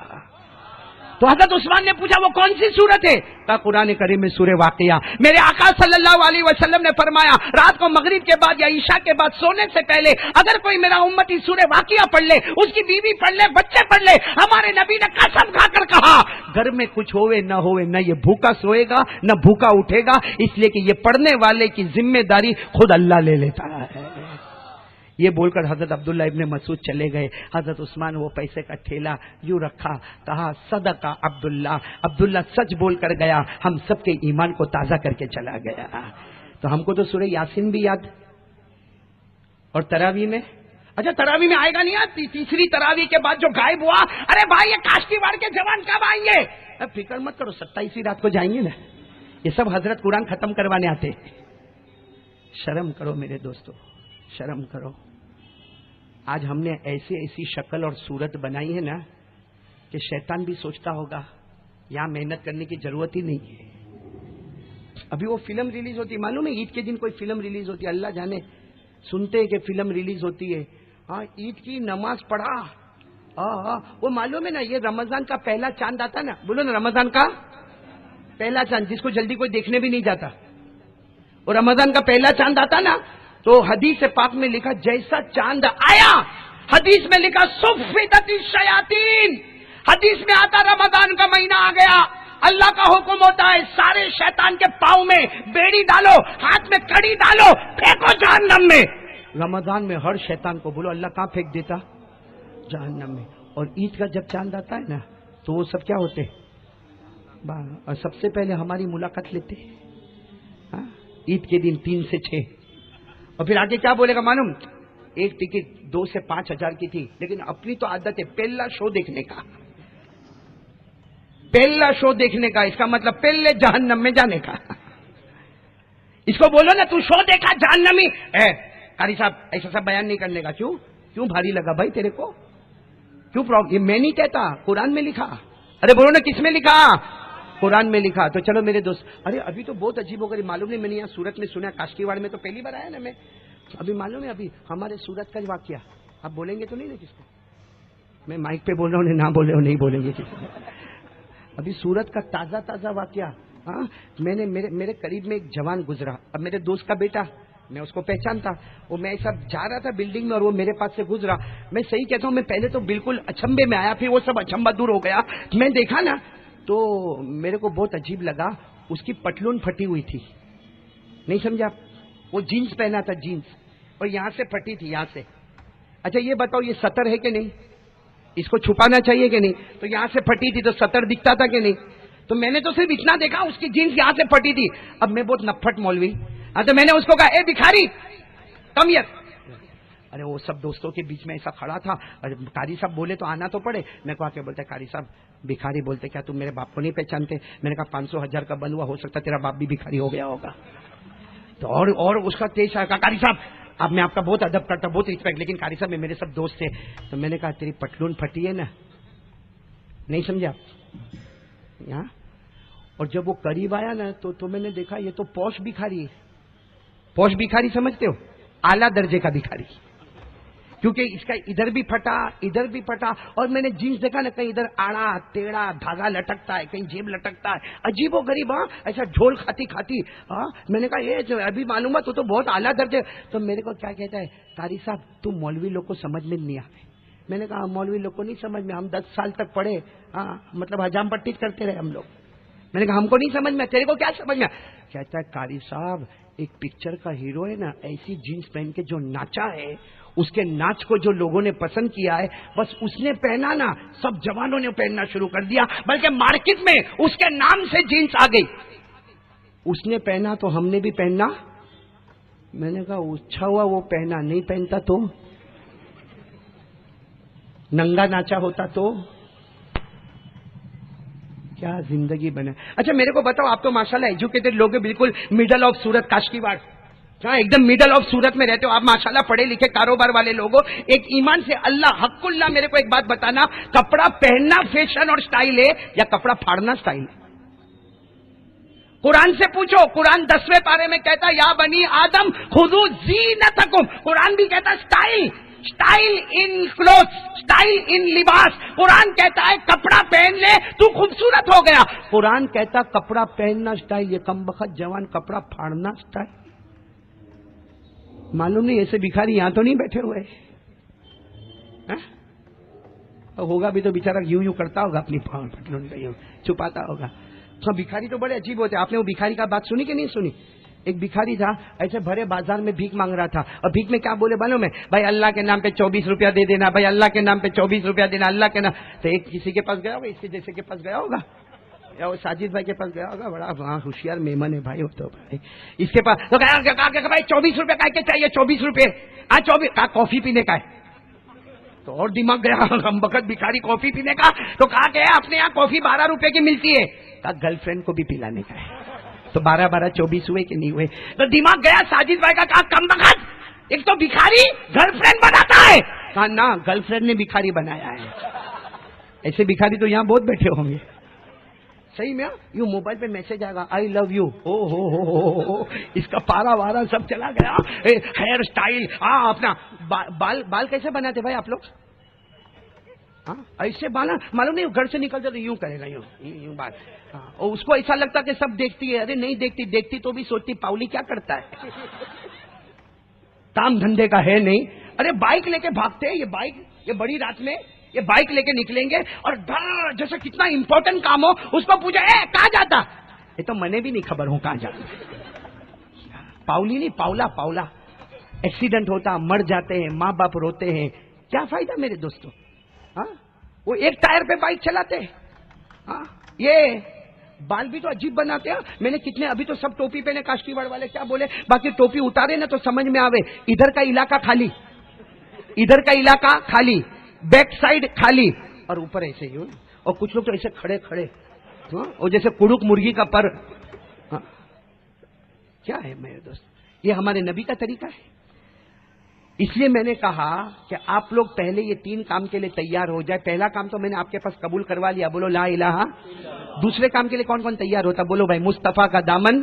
تو حضرت عثمان نے پوچھا وہ کون سی سورت ہے. کہا قرآن کریم میں سورہ واقعہ. میرے آقا صلی اللہ علیہ وسلم نے فرمایا رات کو مغرب کے بعد یا عشاء کے بعد سونے سے پہلے اگر کوئی میرا امتی سورہ واقعہ پڑھ لے, اس کی بیوی پڑھ لے, بچے پڑھ لے, ہمارے نبی نے قسم کھا کر کہا گھر میں کچھ ہوئے نہ یہ بھوکا سوئے گا نہ بھوکا اٹھے گا, اس لیے کہ یہ پڑھنے والے کی ذمہ داری خود اللہ لے لیتا ہے. یہ بول کر حضرت عبداللہ ابن مسعود چلے گئے. حضرت عثمان وہ پیسے کا ٹھیلا یوں رکھا, کہا صدقہ عبداللہ سچ بول کر گیا, ہم سب کے ایمان کو تازہ کر کے چلا گیا. تو ہم کو تو سورہ یاسین بھی یاد, اور تراویح میں, اچھا تراویح میں آئے گا نہیں یاد, تیسری تراویح کے بعد جو غائب ہوا, ارے بھائی یہ کاشتیوار کے جوان کب آئیں گے. اب فکر مت کرو 27 رات کو جائیں گے نا. یہ سب حضرت قرآن ختم کروانے آتے. شرم کرو میرے دوستو, شرم کرو. آج ہم نے ایسی شکل اور صورت بنائی ہے نا کہ شیطان بھی سوچتا ہوگا یہاں محنت کرنے کی ضرورت ہی نہیں ہے. ابھی وہ فلم ریلیز ہوتی ہے, معلوم ہے عید کے دن کوئی فلم ریلیز ہوتی ہے, اللہ جانے سنتے کہ فلم ریلیز ہوتی ہے. ہاں عید کی نماز پڑھا, وہ معلوم ہے نا یہ رمضان کا پہلا چاند آتا نا, بولو نا رمضان کا پہلا چاند جس کو جلدی کوئی دیکھنے بھی نہیں جاتا, اور رمضان کا پہلا چاند آتا نا تو حدیث پاک میں لکھا جیسا چاند آیا, حدیث میں لکھا صفدت الشیاطین, حدیث میں آتا رمضان کا مہینہ آ گیا, اللہ کا حکم ہوتا ہے سارے شیطان کے پاؤں میں بیڑی ڈالو, ہاتھ میں کڑی ڈالو, پھینکو جہنم میں. رمضان میں ہر شیطان کو بولو اللہ کہاں پھینک دیتا, جہنم میں. اور عید کا جب چاند آتا ہے نا تو وہ سب کیا ہوتے, اور سب سے پہلے ہماری ملاقات لیتے عید کے دن 3 سے 6. اور پھر آگے کیا بولے گا معلوم, ایک ٹکٹ 2 سے 5 ہزار کی تھی, لیکن اپنی تو عادت ہے پہلا شو دیکھنے کا, پہلا شو دیکھنے کا, اس کا مطلب پہلے جہنم میں جانے کا. اس کو بولو نا تو شو دیکھا جہنمی, قاری صاحب ایسا سب بیان نہیں کرنے کا. کیوں بھاری لگا بھائی تیرے کو, کیوں پرابلم, یہ میں نہیں کہتا قرآن میں لکھا. ارے بولو نا کس میں لکھا, قرآن میں لکھا. تو چلو میرے دوست, ارے ابھی تو بہت عجیب ہو گئی, معلوم نہیں میں نے یہاں سورت میں سنا, کاشتیواڑ میں تو پہلی بار آیا نا میں, ابھی معلوم ہے ابھی ہمارے سورت کا واقعہ, آپ بولیں گے تو نہیں نا کس کو, میں مائک پہ بول رہا ہوں, نہ بولے ہو نہیں بولیں گے کس کو. ابھی سورت کا تازہ واقعہ. ہاں میں نے میرے قریب میں ایک جوان گزرا, اب میرے دوست کا بیٹا, میں اس کو پہچانتا, وہ میں ایسا جا رہا تھا بلڈنگ میں اور وہ میرے پاس سے گزرا. میں صحیح کہتا ہوں, میں پہلے تو بالکل اچنبے میں آیا, پھر وہ سب اچنبا دور ہو گیا. میں دیکھا نا تو میرے کو بہت عجیب لگا, اس کی پٹلون پھٹی ہوئی تھی, نہیں سمجھا, وہ جینس پہنا تھا جینس, اور یہاں سے پھٹی تھی یہاں سے. اچھا یہ بتاؤ یہ سطر ہے کہ نہیں, اس کو چھپانا چاہیے کہ نہیں, تو یہاں سے پھٹی تھی تو سطر دکھتا تھا کہ نہیں. تو میں نے تو صرف اتنا دیکھا اس کی جینس یہاں سے پھٹی تھی. اب میں بہت نفٹ مولوی, تو میں نے اس کو کہا اے بھکاری کم ہیئر. ارے وہ سب دوستوں کے بیچ میں ایسا کھڑا تھا, قاری صاحب بولے تو آنا تو پڑے. میں کہا کیا بولتے قاری صاحب بھکاری بولتے, کیا تم میرے باپ کو نہیں پہچانتے؟ میں نے کہا 500,000 کا بند ہوا, ہو سکتا تیرا باپ بھی بھکاری ہو گیا ہوگا. تو اور اس کا تیز آیا, کہا قاری صاحب اب میں آپ کا بہت ادب کرتا ہوں, بہت رسپیکٹ, لیکن قاری صاحب میرے سب دوست تھے. تو میں نے کہا تیری پٹلون پھٹی ہے نا, نہیں سمجھا یہاں. اور جب وہ قریب آیا نا تو میں نے دیکھا یہ تو پوش بھکاری ہے. پوش بھکاری سمجھتے ہو, اعلیٰ درجے کا بھکاری, کیونکہ اس کا ادھر بھی پھٹا ادھر بھی پھٹا. اور میں نے جینس دیکھا نا, کہیں ادھر آڑا ٹیڑھا دھاگا لٹکتا ہے, کہیں جیب لٹکتا ہے, عجیب و غریب. ہاں ایسا ڈھول کھاتی کھاتی. ہاں میں نے کہا یہ جو ابھی معلوم ہے تو بہت اعلیٰ درجے. تو میرے کو کیا کہتا ہے, قاری صاحب تم مولوی لوگ کو سمجھ میں نہیں آتے. میں نے کہا مولوی لوگ کو نہیں سمجھ میں, ہم 10 سال تک پڑھے, ہاں مطلب حجام پٹی کرتے رہے ہم لوگ. میں نے کہا ہم کو نہیں سمجھ میں, تیرے کو کیا سمجھ میں؟ کہتا ہے قاری صاحب ایک پکچر کا ہیرو ہے نا, ایسی جینس پہن کے جو ناچا ہے, اس کے ناچ کو جو لوگوں نے پسند کیا ہے, بس اس نے پہنا نا سب جوانوں نے پہننا شروع کر دیا, بلکہ مارکیٹ میں اس کے نام سے جینس آ گئی. اس نے پہنا تو ہم نے بھی پہننا. میں نے کہا اچھا ہوا وہ پہنا, نہیں پہنتا تو ننگا ناچا ہوتا تو کیا زندگی بنے. اچھا میرے کو بتاؤ, آپ تو ماشاءاللہ ایجوکیٹڈ لوگ ہیں, بالکل مڈل آف سورت کاشکی واڑ, ہاں ایک دم مڈل آف سورت میں رہتے ہو آپ, ماشاءاللہ پڑھے لکھے کاروبار والے لوگ ہو, ایک ایمان سے اللہ حق اللہ میرے کو ایک بات بتانا, کپڑا پہننا فیشن اور سٹائل ہے یا کپڑا پھاڑنا سٹائل ہے؟ قرآن سے پوچھو, قرآن 10ویں پارے میں کہتا یا بنی آدم خذوا زینتکم. قرآن بھی کہتا سٹائل, سٹائل ان کلوتھ, سٹائل ان لباس. قرآن کہتا ہے کپڑا پہن لے تو خوبصورت ہو گیا. قرآن کہتا کپڑا پہننا سٹائل, یہ کم بخت جوان کپڑا پھاڑنا سٹائل. معلوم نہیں ایسے بھکاری یہاں تو نہیں بیٹھے ہوئے, ہوگا بھی تو بیچارہ یوں کرتا ہوگا, اپنی پٹلون کا یوں چھپاتا ہوگا. تو بھکاری تو بڑے عجیب ہوتے. آپ نے وہ بھکاری کا بات سنی کہ نہیں سنی؟ ایک بھکاری تھا ایسے بھرے بازار میں بھیک مانگ رہا تھا, اور بھیک میں کیا بولے معلوم ہے, بھائی اللہ کے نام پہ 24 روپیہ دے دینا, بھائی اللہ کے نام پہ 24 روپیہ دینا, اللہ کے نام. تو ایک کسی کے پاس گیا ہوگا, اس کے جیسے کے پاس گیا ہوگا, یا وہ ساجد بھائی کے پاس گیا ہوگا, بڑا وہاں ہوشیار مہمان ہے بھائی, وہ تو بھائی اس کے پاس تو کہا بھائی 24 روپے کا چاہیے, 24 روپے. ہاں 24 کہا کافی پینے کا ہے. تو اور دماغ گیا ہم بخت بھکاری کافی پینے کا. تو کہا کہ اپنے یہاں کافی 12 روپے کی ملتی ہے. کہا گرل فرینڈ کو بھی پلانے کا ہے. تو 12 24 ہوئے کہ نہیں ہوئے؟ تو دماغ گیا ساجد بھائی کا, کہا کم بخت ایک تو بھکاری گرل فرینڈ بناتا ہے. کہا نہ, گرل فرینڈ نے بھکاری بنایا ہے. ایسے بھکاری تو یہاں بہت بیٹھے ہوں گے. صحیح میں یوں موبائل پہ میسج آئے گا آئی لو یو, ہو اس کا پارا وارا سب چلا گیا. ہیئر اسٹائل, ہاں اپنا بال کیسے بناتے بھائی آپ لوگ؟ ہاں ایسے بالا معلوم نہیں, گھر سے نکلتے تو یوں کرے گا, یوں بال. اور اس کو ایسا لگتا کہ سب دیکھتی ہے. ارے نہیں دیکھتی, دیکھتی تو بھی سوچتی پاؤلی کیا کرتا ہے, کام دھندے کا ہے نہیں. ارے بائک لے کے بھاگتے ہیں, یہ بائک, یہ بڑی رات میں یہ بائک لے کے نکلیں گے, اور ڈر جیسے کتنا امپورٹنٹ کام ہو, اس کو پوچھا اے کہاں جاتا, یہ تو منے بھی نہیں خبر ہوں کہاں جاتا. پاؤلی نہیں, پاؤلا, پاؤلا. ایکسیڈنٹ ہوتا, مر جاتے ہیں, ماں باپ روتے ہیں, کیا فائدہ میرے دوستوں. ہاں وہ ایک ٹائر پہ بائک چلاتے ہیں. ہاں یہ بال بھی تو عجیب بناتے ہیں. میں نے کتنے, ابھی تو سب ٹوپی پہنے کاشکی واڑ والے, کیا بولے, باقی ٹوپی اتارے نا تو سمجھ میں آوے, ادھر کا علاقہ خالی, ادھر کا علاقہ خالی, بیک سائڈ خالی, اور اوپر ایسے ہی. اور کچھ لوگ تو ایسے کھڑے کھڑے, اور جیسے کڑک مرغی کا پر. کیا ہے میرے دوست, یہ ہمارے نبی کا طریقہ ہے. اس لیے میں نے کہا کہ آپ لوگ پہلے یہ 3 کام کے لیے تیار ہو جائے. پہلا کام تو میں نے آپ کے پاس قبول کروا لیا, بولو لا الہ. دوسرے کام کے لیے کون کون تیار ہوتا, بولو بھائی مصطفیٰ کا دامن.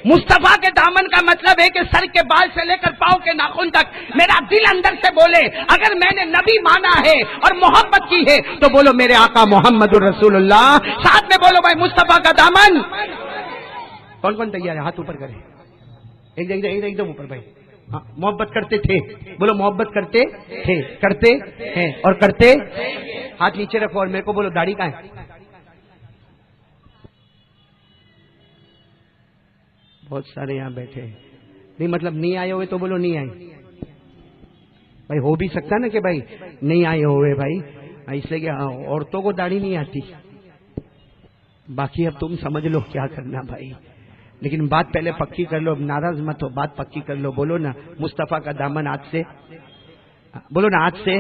مصطفیٰ کے دامن کا مطلب ہے کہ سر کے بال سے لے کر پاؤں کے ناخن تک میرا دل اندر سے بولے اگر میں نے نبی مانا ہے اور محبت کی ہے تو بولو میرے آقا محمد الرسول اللہ. ساتھ میں بولو بھائی مصطفیٰ کا دامن. کون کون تیار ہے, ہاتھ اوپر کرے, ایک دم اوپر بھائی. ہاں محبت کرتے تھے, بولو محبت کرتے تھے, کرتے ہیں اور کرتے. ہاتھ نیچے رکھو اور میرے کو بولو داڑھی کہاں ہے. بہت سارے یہاں بیٹھے نہیں, مطلب نہیں آئے ہوئے تو بولو نہیں آئے بھائی. ہو بھی سکتا نا کہ بھائی نہیں آئے ہوئے بھائی, اس لیے کہ عورتوں کو داڑھی نہیں آتی. باقی اب تم سمجھ لو کیا کرنا بھائی، لیکن بات پہلے پکی کر لو، ناراض مت ہو، بات پکی کر لو. بولو نا مصطفیٰ کا دامن آج سے، بولو نا آج سے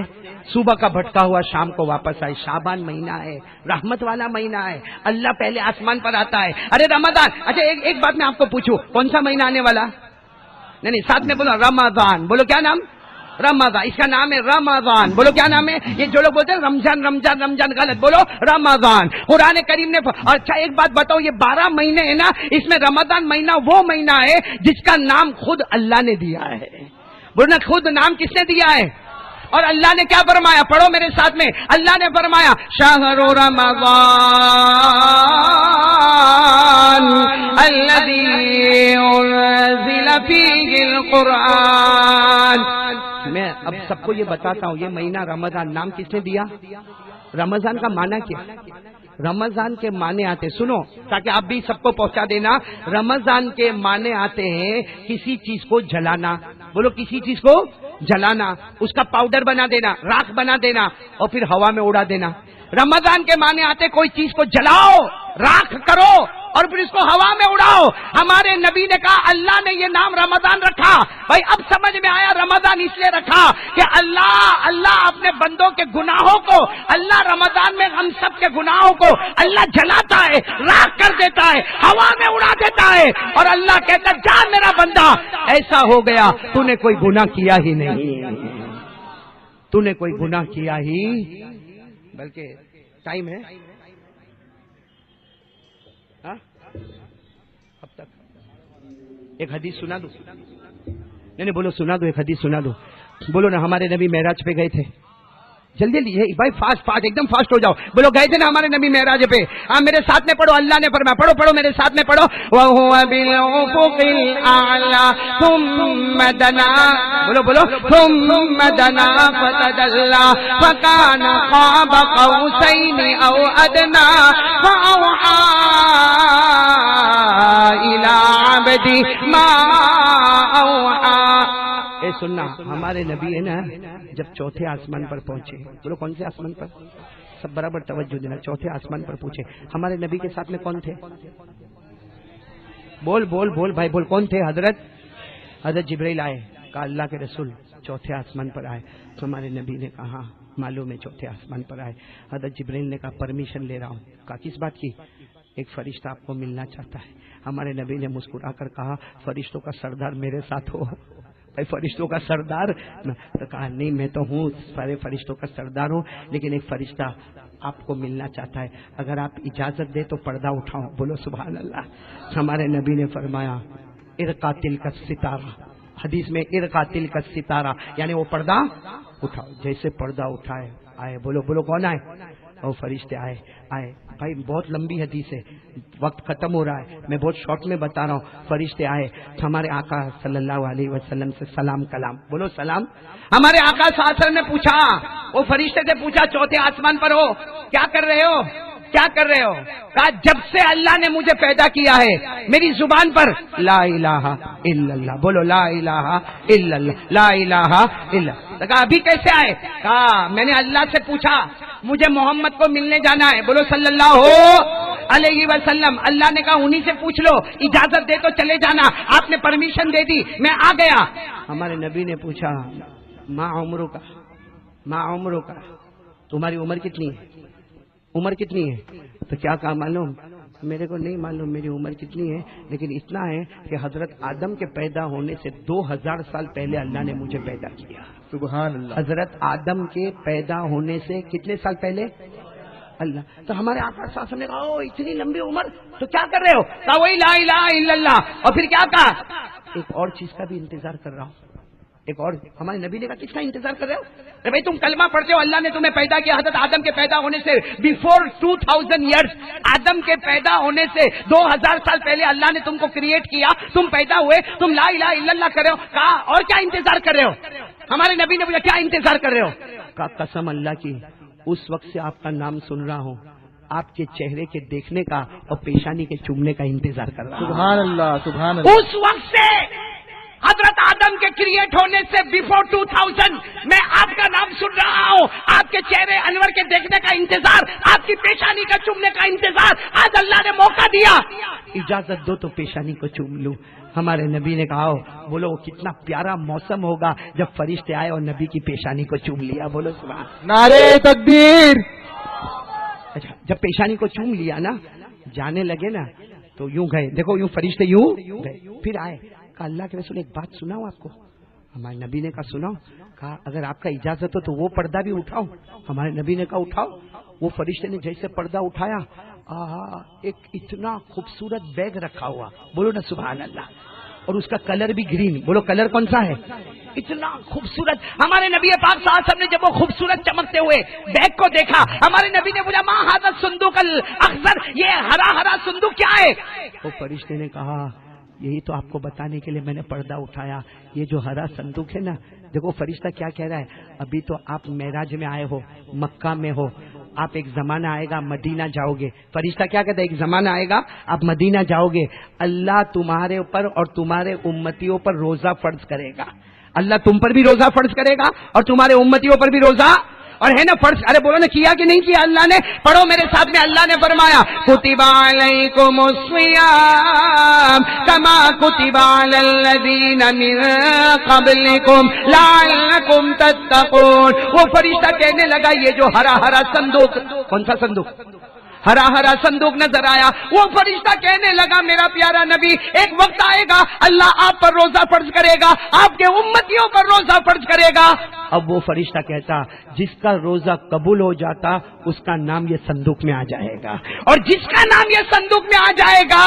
صبح کا بھٹکا ہوا شام کو واپس آئے. شعبان مہینہ ہے، رحمت والا مہینہ ہے، اللہ پہلے آسمان پر آتا ہے. ارے رمضان، اچھا ایک بات میں آپ کو پوچھوں، کون سا مہینہ آنے والا؟ نہیں ساتھ میں بولو رمضان. بولو کیا نام؟ رمضان. اس کا نام ہے رمضان. بولو کیا نام ہے؟ یہ جو لوگ بولتے ہیں رمضان رمضان رمضان، غلط. بولو رمضان. قرآن کریم نے اچھا ایک بات بتاؤ، یہ 12 مہینے ہیں نا، اس میں رمضان مہینہ وہ مہینہ ہے جس کا نام خود اللہ نے دیا ہے. بولو نا خود نام کس نے دیا ہے؟ اور اللہ نے کیا فرمایا؟ پڑھو میرے ساتھ میں. اللہ نے فرمایا شہر رمضان الذی انزل فیہ القرآن. میں اب سب کو یہ بتاتا ہوں، یہ مہینہ رمضان نام کس نے دیا؟ رمضان کا معنی کیا؟ رمضان کے معنی آتے، سنو تاکہ آپ بھی سب کو پہنچا دینا. رمضان کے معنی آتے ہیں کسی چیز کو جلانا. بولو کسی چیز کو جلانا، اس کا پاؤڈر بنا دینا، راکھ بنا دینا اور پھر ہوا میں اڑا دینا. رمضان کے معنی آتے کوئی چیز کو جلاؤ، راکھ کرو اور پھر اس کو ہوا میں اڑاؤ. ہمارے نبی نے کہا اللہ نے یہ نام رمضان رکھا. بھائی اب سمجھ میں آیا رمضان اس لیے رکھا کہ اللہ اپنے بندوں کے گناہوں کو، اللہ رمضان میں ہم سب کے گناہوں کو اللہ جلاتا ہے، راکھ کر دیتا ہے، ہوا میں اڑا دیتا ہے، اور اللہ کہتا ہے جا میرا بندہ ایسا ہو گیا تو نے کوئی گناہ کیا ہی نہیں، تو نے کوئی گناہ کیا ہی. بلکہ ٹائم ہے اب تک ایک حدیث سنا دو. نہیں بولو سنا دو، ایک حدیث سنا دو. بولو نا ہمارے نبی معراج پہ گئے تھے. جلدی لیجیے بھائی، فاسٹ ایک دم فاسٹ ہو جاؤ. بولو گئے تھے نا ہمارے نبی معراج پہ. ہاں میرے ساتھ میں پڑھو، اللہ نے فرمایا، پڑھو میرے ساتھ میں پڑھو. وَهُوَ بِالْأُفُقِ الْأَعْلَى ثُمَّ دَنَا، بولو ثُمَّ دَنَا فَتَدَلَّى فَكَانَ قَابَ قَوْسَيْنِ أَوْ أَدْنَى فَأَوْحَى إِلَىٰ عَبْدِهِ مَا أَوْحَى. اے سننا، ہمارے نبی ہے نا جب چوتھے آسمان پر پہنچے، بولو کون سے آسمان پر؟ سب برابر توجہ دینا. چوتھے آسمان پر پہنچے، ہمارے نبی کے ساتھ میں کون تھے؟ بول بھائی بول، کون تھے؟ حضرت جبرائیل آئے. کہا اللہ کے رسول چوتھے آسمان پر آئے. تو ہمارے نبی نے کہا معلوم ہے چوتھے آسمان پر آئے. حضرت جبرائیل نے کہا پرمیشن لے رہا ہوں. کہا کس بات کی؟ ایک فرشتہ آپ کو ملنا چاہتا ہے. ہمارے نبی نے مسکرا کر کہا فرشتوں کا سردار میرے ساتھ ہو. فرشتوں کا سردار؟ تو کہا نہیں میں تو ہوں، سارے فرشتوں کا سردار ہوں، لیکن ایک فرشتہ آپ کو ملنا چاہتا ہے، اگر آپ اجازت دے تو پردہ اٹھاؤ. بولو سبحان اللہ. ہمارے نبی نے فرمایا ارقا تلک الستارہ، حدیث میں ارقا تلک الستارہ یعنی وہ پردہ اٹھاؤ. جیسے پردہ اٹھائے آئے، بولو کون آئے؟ اور فرشتے آئے. بھائی بہت لمبی حدیث ہے، وقت ختم ہو رہا ہے، میں بہت شارٹ میں بتا رہا ہوں. فرشتے آئے، ہمارے آقا صلی اللہ علیہ وسلم سے سلام کلام. بولو سلام. ہمارے آقا صلی اللہ علیہ وسلم نے پوچھا، وہ فرشتے سے پوچھا چوتھے آسمان پر ہو، کیا کر رہے ہو؟ کہا جب سے اللہ نے مجھے پیدا کیا ہے میری زبان پر لا الہ الا اللہ. بولو لا الہ الا اللہ، لا الہ الا. کہا ابھی کیسے آئے؟ کہا میں نے اللہ سے پوچھا مجھے محمد کو ملنے جانا ہے. بولو صلی اللہ علیہ وسلم. اللہ نے کہا انہی سے پوچھ لو، اجازت دے تو چلے جانا. آپ نے پرمیشن دے دی، میں آ گیا. ہمارے نبی نے پوچھا ما عمرو کا، تمہاری عمر کتنی ہے؟ تو کیا کہا معلوم؟ میرے کو نہیں معلوم میری عمر کتنی ہے، لیکن اتنا ہے کہ حضرت آدم کے پیدا ہونے سے 2000 سال پہلے اللہ نے مجھے پیدا کیا. سبحان اللہ. حضرت آدم کے پیدا ہونے سے کتنے سال پہلے؟ اللہ. تو ہمارے آقا صلی اللہ علیہ وسلم نے کہا اتنی لمبی عمر تو کیا کر رہے ہو؟ کہا وہی لا الہ الا اللہ. اور پھر کیا کہا؟ ایک اور چیز کا بھی انتظار کر رہا ہوں. ایک اور ہمارے نبی نے کہا کس کا انتظار کر رہے ہو؟ بھائی تم کلمہ پڑھتے ہو، اللہ نے تمہیں پیدا کیا حضرت آدم کے پیدا ہونے سے بیفور 2000 ایئرس. آدم کے پیدا ہونے سے 2000 سال پہلے اللہ نے تم کو کریٹ کیا، تم پیدا ہوئے، تم لا الہ الا اللہ کر رہے ہو. کہا اور کیا انتظار کر رہے ہو؟ ہمارے نبی نے پوچھا کیا انتظار کر رہے ہو؟ کہا قسم اللہ کی اس وقت سے آپ کا نام سن رہا ہوں، آپ کے چہرے کے دیکھنے کا اور پیشانی کے چومنے کا انتظار کر رہا ہوں. سبحان اللہ. اس وقت سے حضرت آدم آدم کے کریٹ ہونے سے بیفور 2000 میں آپ کا نام سن رہا ہوں، آپ کے چہرے انور کے دیکھنے کا انتظار، آپ کی پیشانی کا چومنے کا انتظار، آج اللہ نے موقع دیا، اجازت دو تو پیشانی کو چوم لوں۔ ہمارے نبی نے کہا بولو کتنا پیارا موسم ہوگا جب فرشتے آئے اور نبی کی پیشانی کو چوم لیا، بولو سبحان۔ نعرے تکبیر۔ اچھا جب پیشانی کو چوم لیا نا، جانے لگے نا تو یوں گئے، دیکھو یوں فرشتے یوں گئے، پھر آئے، کہا اللہ کے رسول ایک بات سناؤ آپ کو؟ ہمارے نبی نے کہا سناؤ، کہا اگر آپ کا اجازت ہو تو وہ پردہ بھی اٹھاؤ۔ ہمارے نبی نے کہا اٹھاؤ۔ وہ فرشتے نے جیسے پردہ اٹھایا، ایک اتنا خوبصورت بیگ رکھا ہوا، بولو نا سبحان اللہ، اور اس کا کلر بھی گرین، بولو کلر کون سا ہے؟ اتنا خوبصورت۔ ہمارے نبی پاک صلی اللہ علیہ وسلم نے جب وہ خوبصورت چمکتے ہوئے بیگ کو دیکھا، ہمارے نبی نے بولا ما ھذا الصندوق الاخضر، یہ ہرا ہرا صندوق کیا ہے؟ وہ فرشتے نے کہا یہی تو آپ کو بتانے کے لیے میں نے پردہ اٹھایا، یہ جو ہرا صندوق ہے نا، دیکھو فرشتہ کیا کہہ رہا ہے، ابھی تو آپ معراج میں آئے ہو، مکہ میں ہو، آپ ایک زمانہ آئے گا مدینہ جاؤ گے۔ فرشتہ کیا کہتا ہے، ایک زمانہ آئے گا آپ مدینہ جاؤ گے، اللہ تمہارے اوپر اور تمہارے امتیوں پر روزہ فرض کرے گا، اللہ تم پر بھی روزہ فرض کرے گا اور تمہارے امتیوں پر بھی روزہ، اور ہے نا فرض، ارے بولو نا کیا کہ نہیں کیا اللہ نے؟ پڑھو میرے ساتھ میں، اللہ نے فرمایا کتب علیکم الصیام کما کتب علی الذین من قبلکم لعلکم تتقون۔ وہ فرشتہ کہنے لگا یہ جو ہرا ہرا صندوق، کون سا صندوق؟ ہرا ہرا صندوق نظر آیا، وہ فرشتہ کہنے لگا میرا پیارا نبی ایک وقت آئے گا اللہ آپ پر روزہ فرض کرے گا، آپ کے امتیوں پر روزہ فرض کرے گا۔ اب وہ فرشتہ کہتا جس کا روزہ قبول ہو جاتا اس کا نام یہ صندوق میں آ جائے گا، اور جس کا نام یہ صندوق میں آ جائے گا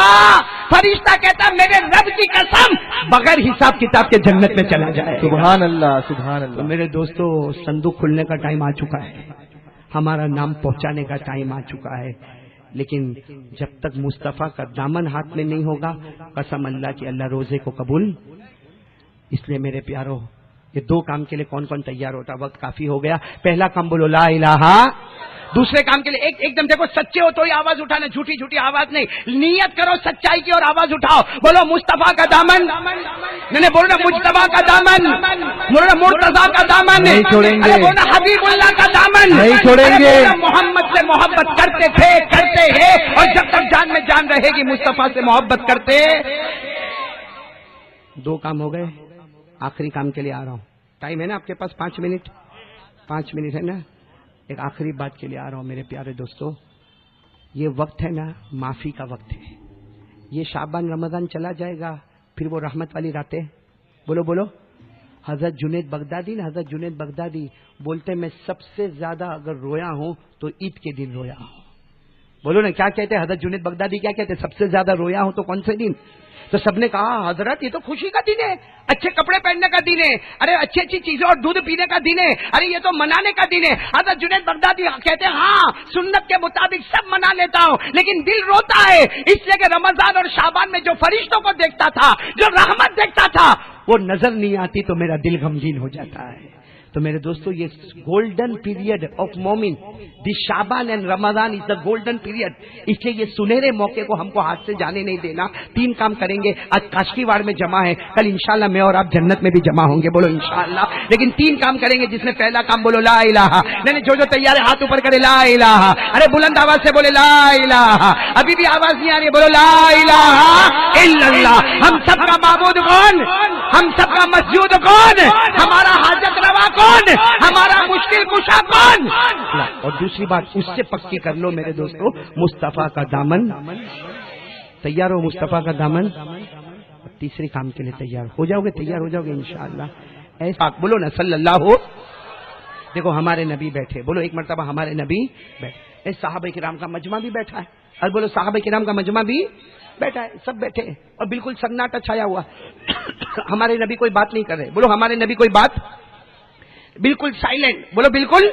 فرشتہ کہتا میرے رب کی قسم بغیر حساب کتاب کے جنت میں چلا جائے گا۔ سبحان اللہ سبحان اللہ۔ تو میرے دوستو صندوق کھلنے کا ٹائم آ چکا ہے، ہمارا نام پہنچانے کا ٹائم آ چکا ہے، لیکن جب تک مصطفیٰ کا دامن ہاتھ میں نہیں ہوگا قسم اللہ کی اللہ روزے کو قبول۔ اس لیے میرے پیارو یہ دو کام کے لیے کون کون تیار ہوتا؟ وقت کافی ہو گیا۔ پہلا کام بولو لا الہ، دوسرے کام کے لیے ایک دم دیکھو سچے ہو تو ہی آواز اٹھانا، جھوٹی جھوٹی آواز نہیں، نیت کرو سچائی کی اور آواز اٹھاؤ، بولو مصطفیٰ کا دامن، نہیں بولو نا مجتبیٰ کا دامن، بولو نا مرتضیٰ کا دامن، نہیں چھوڑیں گے، بولو نا حبیب اللہ کا دامن، نہیں چھوڑیں گے، محمد سے محبت کرتے تھے کرتے ہیں اور جب تک جان میں جان رہے گی مصطفیٰ سے محبت کرتے۔ دو کام ہو گئے، آخری کام کے لیے آ رہا ہوں، ٹائم ہے نا آپ کے پاس 5 منٹ، 5 منٹ ہے نا؟ ایک آخری بات کے لیے آ رہا ہوں میرے پیارے دوستو، یہ وقت ہے نا معافی کا وقت ہے، یہ شعبان رمضان چلا جائے گا پھر وہ رحمت والی راتیں، بولو بولو۔ حضرت جنید بغدادی نا، حضرت جنید بغدادی بولتے میں سب سے زیادہ اگر رویا ہوں تو عید کے دن رویا ہوں، بولو نا کیا کہتے ہیں حضرت جنید بغدادی، کیا کہتے ہیں سب سے زیادہ رویا ہوں تو کون سے دن؟ تو سب نے کہا حضرت یہ تو خوشی کا دن ہے، اچھے کپڑے پہننے کا دن ہے، ارے اچھی اچھی چیزیں اور دودھ پینے کا دن ہے، ارے یہ تو منانے کا دن ہے۔ حضرت جنید بغدادی کہتے ہیں ہاں سنت کے مطابق سب منا لیتا ہوں لیکن دل روتا ہے، اس لیے کہ رمضان اور شعبان میں جو فرشتوں کو دیکھتا تھا، جو رحمت دیکھتا تھا، وہ نظر نہیں آتی تو میرا دل غمگین ہو جاتا ہے۔ تو میرے دوستو یہ گولڈن پیریڈ آف مومن، the Shaban and Ramzan is the golden period, اس لیے یہ سنہرے موقع کو ہم کو ہاتھ سے جانے نہیں دینا۔ 3 کام کریں گے، آج کاشکی واڑ میں جمع ہے، کل انشاءاللہ میں اور آپ جنت میں بھی جمع ہوں گے، بولو انشاءاللہ، لیکن 3 کام کریں گے جس میں پہلا کام بولو لا الہ، نہیں جو تیار ہے ہاتھ اوپر کرے لا الہ، ارے بلند آواز سے بولے لا الہ، ابھی بھی آواز نہیں آ رہی، بولو لا الہ الا اللہ۔ ہم سب کا معبود کون؟ ہم سب کا مسجود کون؟ ہمارا حاجت روا کون؟ ہمارا مشکل کشا کون؟ اور دوسری بات اس سے پکی کر لو میرے دوستو، مصطفیٰ کا دامن، تیار ہو مصطفیٰ کا دامن، اور تیسرے کام کے لیے تیار ہو جاؤ گے، تیار ہو جاؤ گے انشاءاللہ۔ ایسا بولو نا صلی اللہ ہو، دیکھو ہمارے نبی بیٹھے، بولو ایک مرتبہ ہمارے نبی بیٹھے، صحابہ کرام کا مجمع بھی بیٹھا ہے، اور بولو صحابہ کرام کا مجمع بھی بیٹھا ہے، سب بیٹھے اور بالکل سناٹا چھایا ہوا، ہمارے نبی کوئی بات نہیں کر رہے، بولو ہمارے نبی کوئی بات، بالکل سائلنٹ، بولو بالکل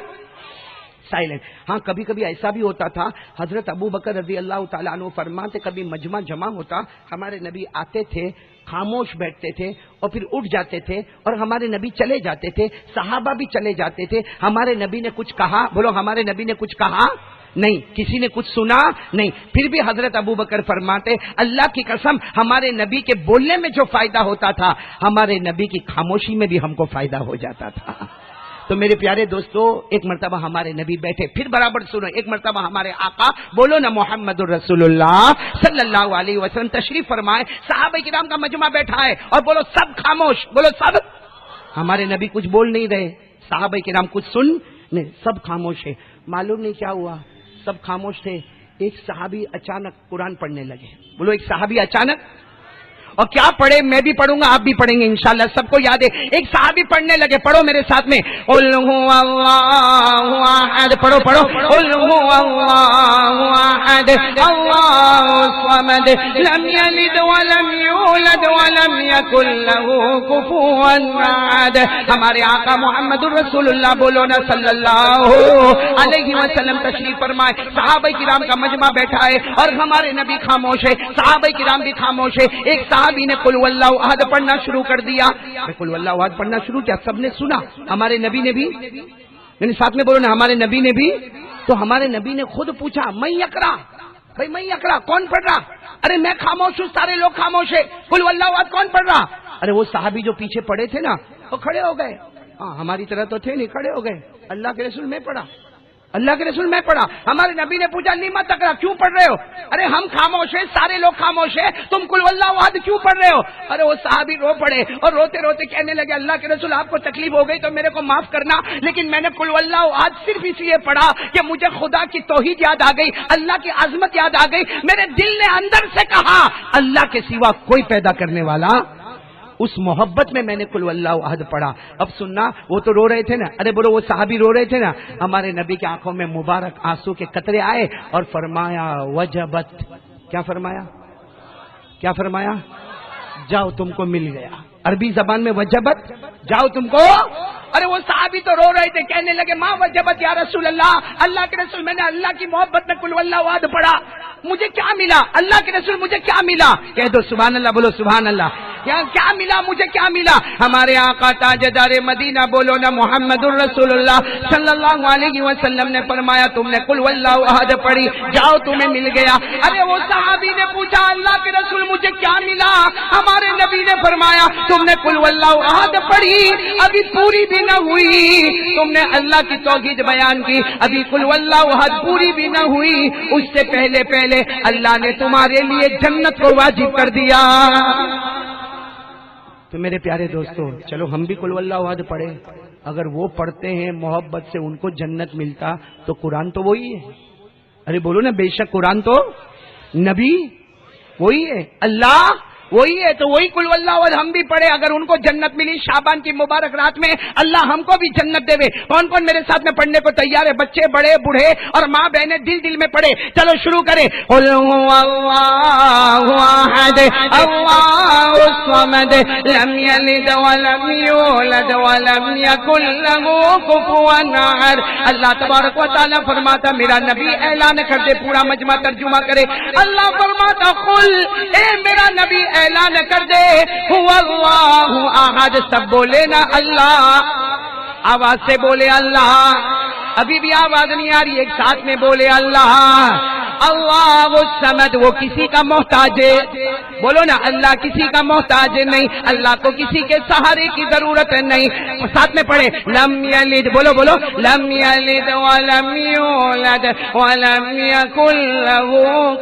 سائلنٹ۔ ہاں کبھی کبھی ایسا بھی ہوتا تھا، حضرت ابو بکر رضی اللہ تعالیٰ عنہ فرماتے کبھی مجمع جمع ہوتا، ہمارے نبی آتے تھے، خاموش بیٹھتے تھے اور پھر اٹھ جاتے تھے اور ہمارے نبی چلے جاتے تھے، صحابہ بھی چلے جاتے تھے، ہمارے نبی نے کچھ کہا، بولو ہمارے نبی نے کچھ کہا، نہیں کسی نے کچھ سنا نہیں. پھر بھی حضرت ابو بکر فرماتے اللہ کی قسم ہمارے نبی کے بولنے میں جو فائدہ ہوتا تھا ہمارے نبی کی خاموشی میں بھی ہم کو فائدہ ہو جاتا تھا. تو میرے پیارے دوستو ایک مرتبہ ہمارے نبی بیٹھے, پھر برابر سنو, ایک مرتبہ ہمارے آقا بولو نا محمد الرسول اللہ صلی اللہ علیہ وسلم تشریف فرمائے, صحابہ کرام کا مجمع بیٹھا ہے اور بولو سب خاموش, بولو سب. ہمارے نبی کچھ بول نہیں رہے, صحابہ کرام کچھ سن نہیں, سب خاموش ہے. معلوم نہیں کیا ہوا, سب خاموش تھے. ایک صحابی اچانک قرآن پڑھنے لگے. بولو ایک صحابی اچانک, اور کیا پڑھے, میں بھی پڑھوں گا آپ بھی پڑھیں گے انشاءاللہ, سب کو یاد ہے. ایک صحابی پڑھنے لگے, پڑھو میرے ساتھ میں, قل هو اللہ احد, پڑھو پڑھو, قل هو اللہ احد اللہ الصمد لم یلد ولم یولد ولم یکن له کفوا احد. ہمارے آقا محمد الرسول اللہ بولو نا صلی اللہ علیہ وسلم تشریف فرمائے. صحابہ کرام کا مجمع بیٹھا ہے اور ہمارے نبی خاموش ہے, صحابہ کرام بھی خاموش ہے. ایک صحابی نے قل واللہ احد پڑھنا شروع کر دیا. قل واللہ احد پڑھنا شروع کیا, سب نے سنا. ہمارے نبی نے بھی, یعنی ساتھ میں بولو نا, ہمارے نبی نے بھی. تو ہمارے نبی نے خود پوچھا میں یقرا, بھائی میں یقرا کون پڑھ رہا؟ ارے میں خاموش ہوں, سارے لوگ خاموش ہے. قل واللہ احد کون پڑھ رہا؟ ارے وہ صحابی جو پیچھے پڑے تھے نا وہ کھڑے ہو گئے. ہاں ہماری طرح تو تھے نہیں, کھڑے ہو گئے. اللہ کے رسول میں پڑھا, اللہ کے رسول میں پڑھا. ہمارے نبی نے پوچھا لیما تقرا, کیوں پڑھ رہے ہو؟ ارے ہم خاموش ہیں, سارے لوگ خاموش ہیں, تم قل واللہ احد کیوں پڑھ رہے ہو؟ ارے وہ صحابی رو پڑے اور روتے روتے کہنے لگے اللہ کے رسول آپ کو تکلیف ہو گئی تو میرے کو معاف کرنا, لیکن میں نے قل واللہ احد صرف اس لیے پڑھا کہ مجھے خدا کی توحید یاد آ گئی, اللہ کی عظمت یاد آ گئی. میرے دل نے اندر سے کہا اللہ کے سوا کوئی پیدا کرنے والا, اس محبت میں نے قل واللہ احد پڑھا. اب سننا, وہ تو رو رہے تھے نا, ارے بولو وہ صحابی رو رہے تھے نا. ہمارے نبی کی آنکھوں میں مبارک آنسو کے قطرے آئے اور فرمایا وجبت. کیا فرمایا, کیا فرمایا؟ جاؤ تم کو مل گیا. عربی زبان میں وجبت, جاؤ تم کو. ارے وہ صحابی تو رو رہے تھے, کہنے لگے ماں وجبت یا رسول اللہ, اللہ کے رسول میں نے اللہ کی محبت میں قل واللہ احد پڑھا, مجھے کیا ملا؟ اللہ کے رسول مجھے کیا ملا؟ کہہ دو سبحان اللہ, بولو سبحان اللہ. کیا ملا, مجھے کیا ملا؟ ہمارے آقا تاجدار مدینہ بولو نا محمد الرسول اللہ صلی اللہ علیہ وسلم نے فرمایا تم نے قل واللہ احد پڑھی, جاؤ تمہیں مل گیا. ارے وہ صحابی نے پوچھا اللہ کے رسول مجھے کیا ملا؟ ہمارے نبی نے فرمایا تم نے قل واللہ احد پڑھی, ابھی پوری بھی نہ ہوئی, تم نے اللہ کی توحید بیان کی, ابھی قل واللہ احد پوری بھی نہ ہوئی, اس سے پہلے پہلے اللہ نے تمہارے لیے جنت کو واجب کر دیا. تو میرے پیارے دوستو چلو ہم بھی قل واللہ احد پڑھیں. اگر وہ پڑھتے ہیں محبت سے ان کو جنت ملتا تو قرآن تو وہی ہے. ارے بولو نا, بے شک قرآن تو, نبی وہی ہے, اللہ وہی ہے, تو وہی قل واللہ احد ہم بھی پڑھے. اگر ان کو جنت ملی شعبان کی مبارک رات میں, اللہ ہم کو بھی جنت دے. کون کون میرے ساتھ میں پڑھنے کو تیار ہے؟ بچے, بڑے, بوڑھے اور ماں بہنیں دل دل میں پڑھے. چلو شروع کریں. قل هو اللہ احد اللہ الصمد لم یلد ولم یولد ولم یکن له کفوا احد. اللہ تبارک و تعالی فرماتا میرا نبی اعلان کر دے, پورا مجمع ترجمہ کرے. اللہ فرماتا قل, اے میرا نبی اعلان کر دے هو اللہ احد. سب بولے نا اللہ, آواز سے بولے اللہ. ابھی بھی آواز نہیں آ رہی, ایک ساتھ میں بولے اللہ. اللہ الصمد, وہ کسی کا محتاج ہے. بولو نا اللہ کسی کا محتاج نہیں, اللہ کو کسی کے سہارے کی ضرورت نہیں. ساتھ میں پڑھے لم یلد, بولو بولو لم یلد ولم یولد ولم یکن له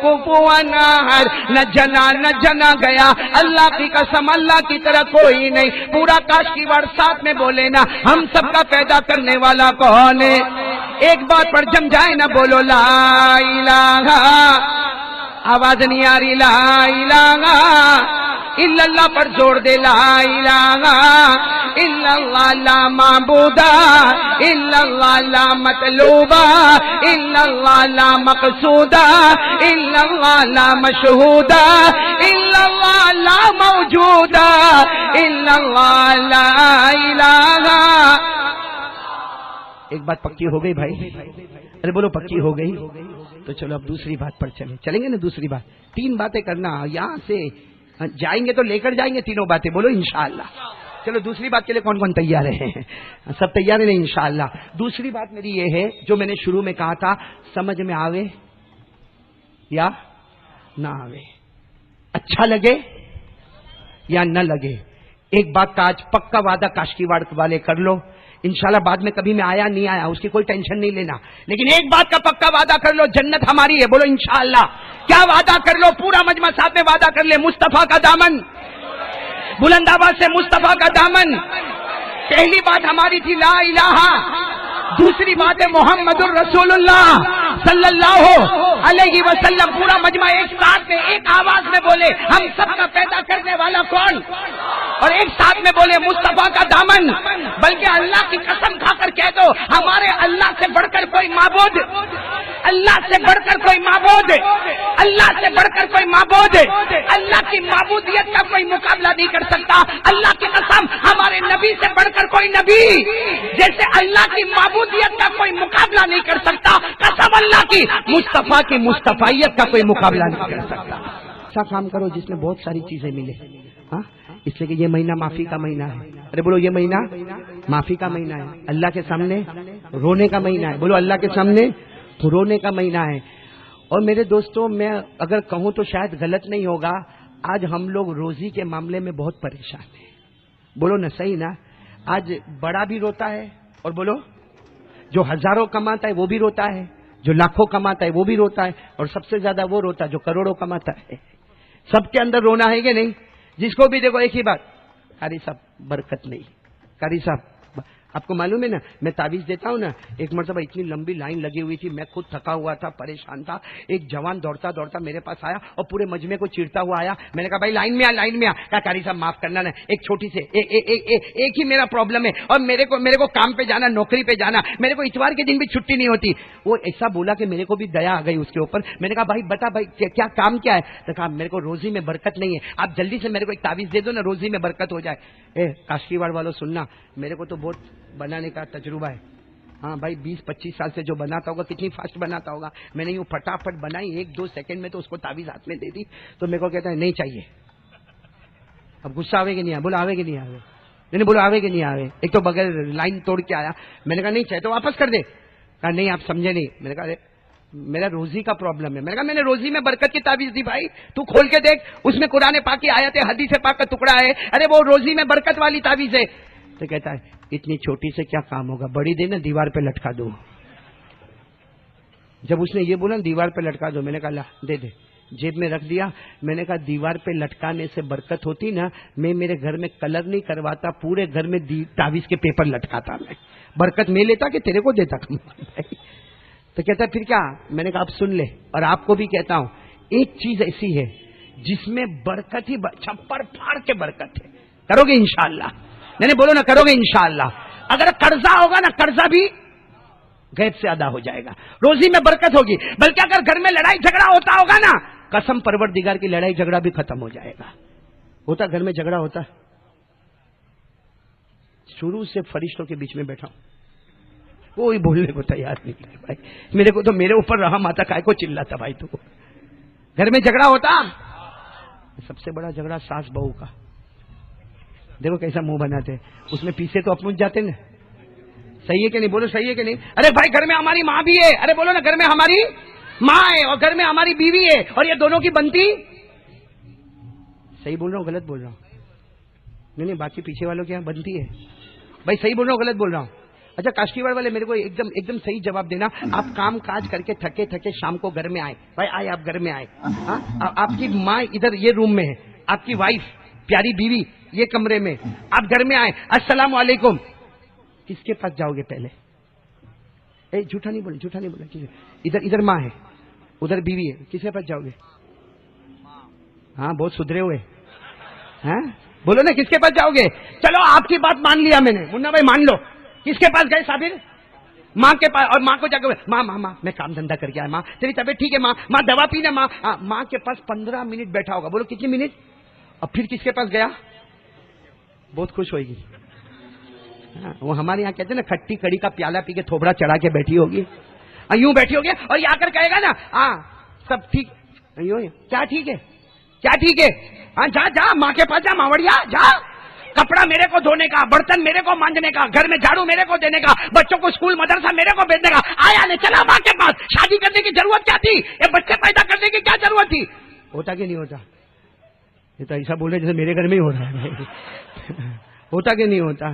کفوا احد. نہ جنا نہ جنا گیا, اللہ کی قسم اللہ کی طرح کوئی نہیں. پورا کاشکی وار ساتھ میں بولے نا, ہم سب کا پیدا کرنے والا کون ہے؟ ایک بات پر جم جائے نا, بولو لا الہ, آواز نہیں آ رہی, لا الہ الا اللہ پر زور دے, لا الہ الا اللہ لا معبود الا اللہ لا مطلوب الا اللہ لا مقصود الا اللہ لا مشہود الا اللہ لا موجود الا اللہ لا الہ. ایک بات پکی ہو گئی بھائی, ارے بولو پکی ہو گئی. تو چلو اب دوسری بات پر چلیں گے نا. دوسری بات, 3 باتیں کرنا, یہاں سے جائیں گے تو لے کر جائیں گے تینوں باتیں, بولو انشاءاللہ. چلو دوسری بات کے لیے کون کون تیار ہے؟ سب تیار ہیں انشاءاللہ. دوسری بات میری یہ ہے جو میں نے شروع میں کہا تھا، سمجھ میں آوے یا نہ آوے، اچھا لگے یا نہ لگے، ایک بات کا آج پکا وعدہ کاشکی واڑ والے کر لو، انشاءاللہ بعد میں کبھی میں آیا نہیں آیا اس کی کوئی ٹینشن نہیں لینا، لیکن ایک بات کا پکا وعدہ کر لو، جنت ہماری ہے. بولو انشاءاللہ. کیا وعدہ کر لو؟ پورا مجمع ساتھ میں وعدہ کر لے، مصطفیٰ کا دامن، بلند آواز سے مصطفیٰ کا دامن. پہلی بات ہماری تھی لا الہ، دوسری بات ہے محمد الرسول اللہ صلی اللہ علیہ وسلم. پورا مجمع ایک ساتھ میں ایک آواز میں بولے ہم سب کا پیدا کرنے والا کون، اور ایک ساتھ میں بولے مصطفیٰ کا دامن. بلکہ اللہ کی قسم کھا کر کہہ دو ہمارے اللہ سے بڑھ کر کوئی معبود، اللہ سے بڑھ کر کوئی معبود، اللہ سے بڑھ کر کوئی معبود، اللہ کی معبودیت کا کوئی مقابلہ نہیں کر سکتا. اللہ کی قسم ہمارے نبی سے بڑھ کر کوئی نبی جیسے اللہ کی معبودیت کا کوئی مقابلہ نہیں کر سکتا. قسم اللہ کی مصطفیٰ کی مصطفیت کا کوئی مقابلہ نہیں کر سکتا. ایسا کام کرو جس میں بہت ساری چیزیں ملے. ہاں اس لیے کہ یہ مہینہ معافی کا مہینہ ہے. ارے بولو یہ مہینہ معافی کا مہینہ ہے، اللہ کے سامنے رونے کا مہینہ ہے. بولو اللہ کے سامنے رونے کا مہینہ ہے. اور میرے دوستوں میں اگر کہوں تو شاید غلط نہیں ہوگا، آج ہم لوگ روزی کے معاملے میں بہت پریشان ہیں. بولو نا صحیح نا. آج بڑا بھی روتا ہے اور بولو جو ہزاروں کماتا ہے وہ بھی روتا ہے، جو لاکھوں کماتا ہے وہ بھی روتا ہے، اور سب سے زیادہ وہ روتا ہے جو کروڑوں کماتا ہے. سب کے اندر رونا ہے کہ نہیں؟ جس کو بھی دیکھو ایک ہی بات، قاری صاحب برکت نہیں. قاری صاحب آپ کو معلوم ہے نا میں تعویذ دیتا ہوں نا، ایک مرتبہ اتنی لمبی لائن لگی ہوئی تھی، میں خود تھکا ہوا تھا، پریشان تھا. ایک جوان دوڑتا دوڑتا میرے پاس آیا اور پورے مجمع کو چیرتا ہوا آیا. میں نے کہا بھائی لائن میں آ، لائن میں آ. کہا قاری صاحب معاف کرنا نا، ایک چھوٹی سے ایک ہی میرا پرابلم ہے، اور میرے کو کام پہ جانا، نوکری پہ جانا، میرے کو اتوار کے دن بھی چھٹی نہیں ہوتی. وہ ایسا بولا کہ میرے کو بھی دیا آ گئی اس کے اوپر. میں نے کہا بھائی بتا بھائی کیا کام کیا ہے؟ تو کہا میرے کو روزی میں برکت نہیں ہے، آپ جلدی سے میرے کو ایک تعویذ دے دو نا، روزی میں برکت ہو جائے. کاشکی واڑ والوں سننا، میرے کو تو بہت بنانے کا تجربہ ہے. ہاں بھائی 20-25 سال سے جو بناتا ہوگا کتنی فاسٹ بناتا ہوگا. میں نے یوں پھٹافٹ بنائی 1-2 سیکنڈ میں، تو اس کو تعویذ ہاتھ میں دے دی تو میرے کو کہتا ہے نہیں چاہیے. اب غصہ آوے کہ نہیں آئے؟ بولو آوے کہ نہیں آوے؟ نہیں بولو آوے کہ نہیں آوے؟ ایک تو بغیر لائن توڑ کے آیا. میں نے کہا نہیں چاہے تو واپس کر دے. کہا نہیں آپ سمجھے نہیں. میں نے کہا میرا روزی کا پرابلم ہے. میں نے کہا میں نے روزی میں برکت کی تعویذ دی بھائی، تو کھول کے دیکھ، اس میں قرآن پاک کی آیت ہے، حدیث پاک کا ٹکڑا ہے. ارے وہ روزی میں برکت والی تعویذ ہے. تو کہتا ہے اتنی چھوٹی سے کیا کام ہوگا، بڑی دے نا دیوار پہ لٹکا دو. جب اس نے یہ بولا دیوار پہ لٹکا دو، میں نے کہا لا دے دے. جیب میں رکھ دیا. میں نے کہا دیوار پہ لٹکانے سے برکت ہوتی نا، میں میرے گھر میں کلر نہیں کرواتا، پورے گھر میں تعویذ کے پیپر لٹکاتا. میں برکت میں لیتا کہ تیرے کو دیتا. تو کہتا پھر کیا؟ میں نے کہا اب سن لے، اور آپ کو بھی کہتا ہوں، ایک چیز ایسی ہے جس میں برکت ہی چھپڑ پھاڑ کے برکت ہے. کرو گے انشاءاللہ؟ نہیں بولو نا کرو گے انشاءاللہ. اگر قرضہ ہوگا نا، قرضہ بھی غیب سے ادا ہو جائے گا. روزی میں برکت ہوگی. بلکہ اگر گھر میں لڑائی جھگڑا ہوتا ہوگا نا، قسم پروردگار کی لڑائی جھگڑا بھی ختم ہو جائے گا. ہوتا گھر میں جھگڑا ہوتا، شروع سے فرشتوں کے بیچ میں بیٹھا ہوں، کوئی بولنے کو تیار نہیں بھائی. میرے کو تو میرے اوپر رحم آتا، کائے کو چلاتا بھائی. تو گھر میں جھگڑا ہوتا، سب سے بڑا جھگڑا ساس بہو کا. دیکھو کیسا منہ بناتے، اس میں پیسے تو اپن جاتے نا. صحیح ہے کہ نہیں؟ بولو صحیح ہے کہ نہیں؟ ارے بھائی گھر میں ہماری ماں بھی ہے. ارے بولو نا گھر میں ہماری ماں ہے اور گھر میں ہماری بیوی ہے، اور یہ دونوں کی بنتی. صحیح بول رہا ہوں غلط بول رہا ہوں؟ نہیں باقی پیچھے والوں کے یہاں بنتی ہے بھائی. صحیح بول رہا ہوں غلط بول رہا ہوں؟ اچھا کاشکی واڑ والے میرے کو ایک دم صحیح جواب دینا. آپ کام کاج کر کے تھکے شام کو گھر میں آئے، بھائی آئے آپ گھر میں آئے، آپ کی ماں ادھر یہ روم میں ہے، آپ کی وائف پیاری بیوی یہ کمرے میں، آپ گھر میں آئے، السلام علیکم. کس کے پاس جاؤ گے پہلے؟ جھوٹا نہیں بولا. ادھر ماں ہے، ادھر بیوی ہے، کس کے پاس جاؤ گے؟ ہاں بہت سدھرے ہوئے ہیں، بولو نا کس کے پاس جاؤ گے؟ چلو آپ کی بات مان لیا میں نے، منا بھائی مان لو. کس کے پاس گئے صابر؟ ماں کے پاس. اور ماں کو جا کے ماں میں کام دھندا کر کے آیا، ماں تیری طبیعت ٹھیک ہے؟ ماں دوا پینا. ماں کے پاس 15 منٹ بیٹھا ہوگا. بولو کتنی منٹ؟ اور پھر کس کے پاس گیا؟ بہت خوش ہوئے گی. وہ ہمارے یہاں کہتے ہیں نا کھٹی کڑی کا پیالہ پی کے تھوبڑا چڑھا کے بیٹھی ہوگی، یوں بیٹھی ہوگی، اور یہ آ کر کہے گا نا سب ٹھیک. کیا ٹھیک ہے؟ کیا ٹھیک ہے؟ ہاں جا ماں کے پاس جا، ماوڑیا جا. کپڑا میرے کو دھونے کا، برتن میرے کو مانجنے کا، گھر میں جھاڑو میرے کو دینے کا، بچوں کو اسکول مدرسہ میرے کو بھیجنے کا، آیا نہیں چلا ماں کے پاس، شادی کرنے کی ضرورت کیا تھی؟ یہ بچے پیدا کرنے کی کیا ضرورت تھی؟ ہوتا کہ نہیں ہوتا؟ یہ تو ایسا بول رہے جیسے میرے گھر میں ہی ہو رہا ہے ہوتا کہ نہیں ہوتا؟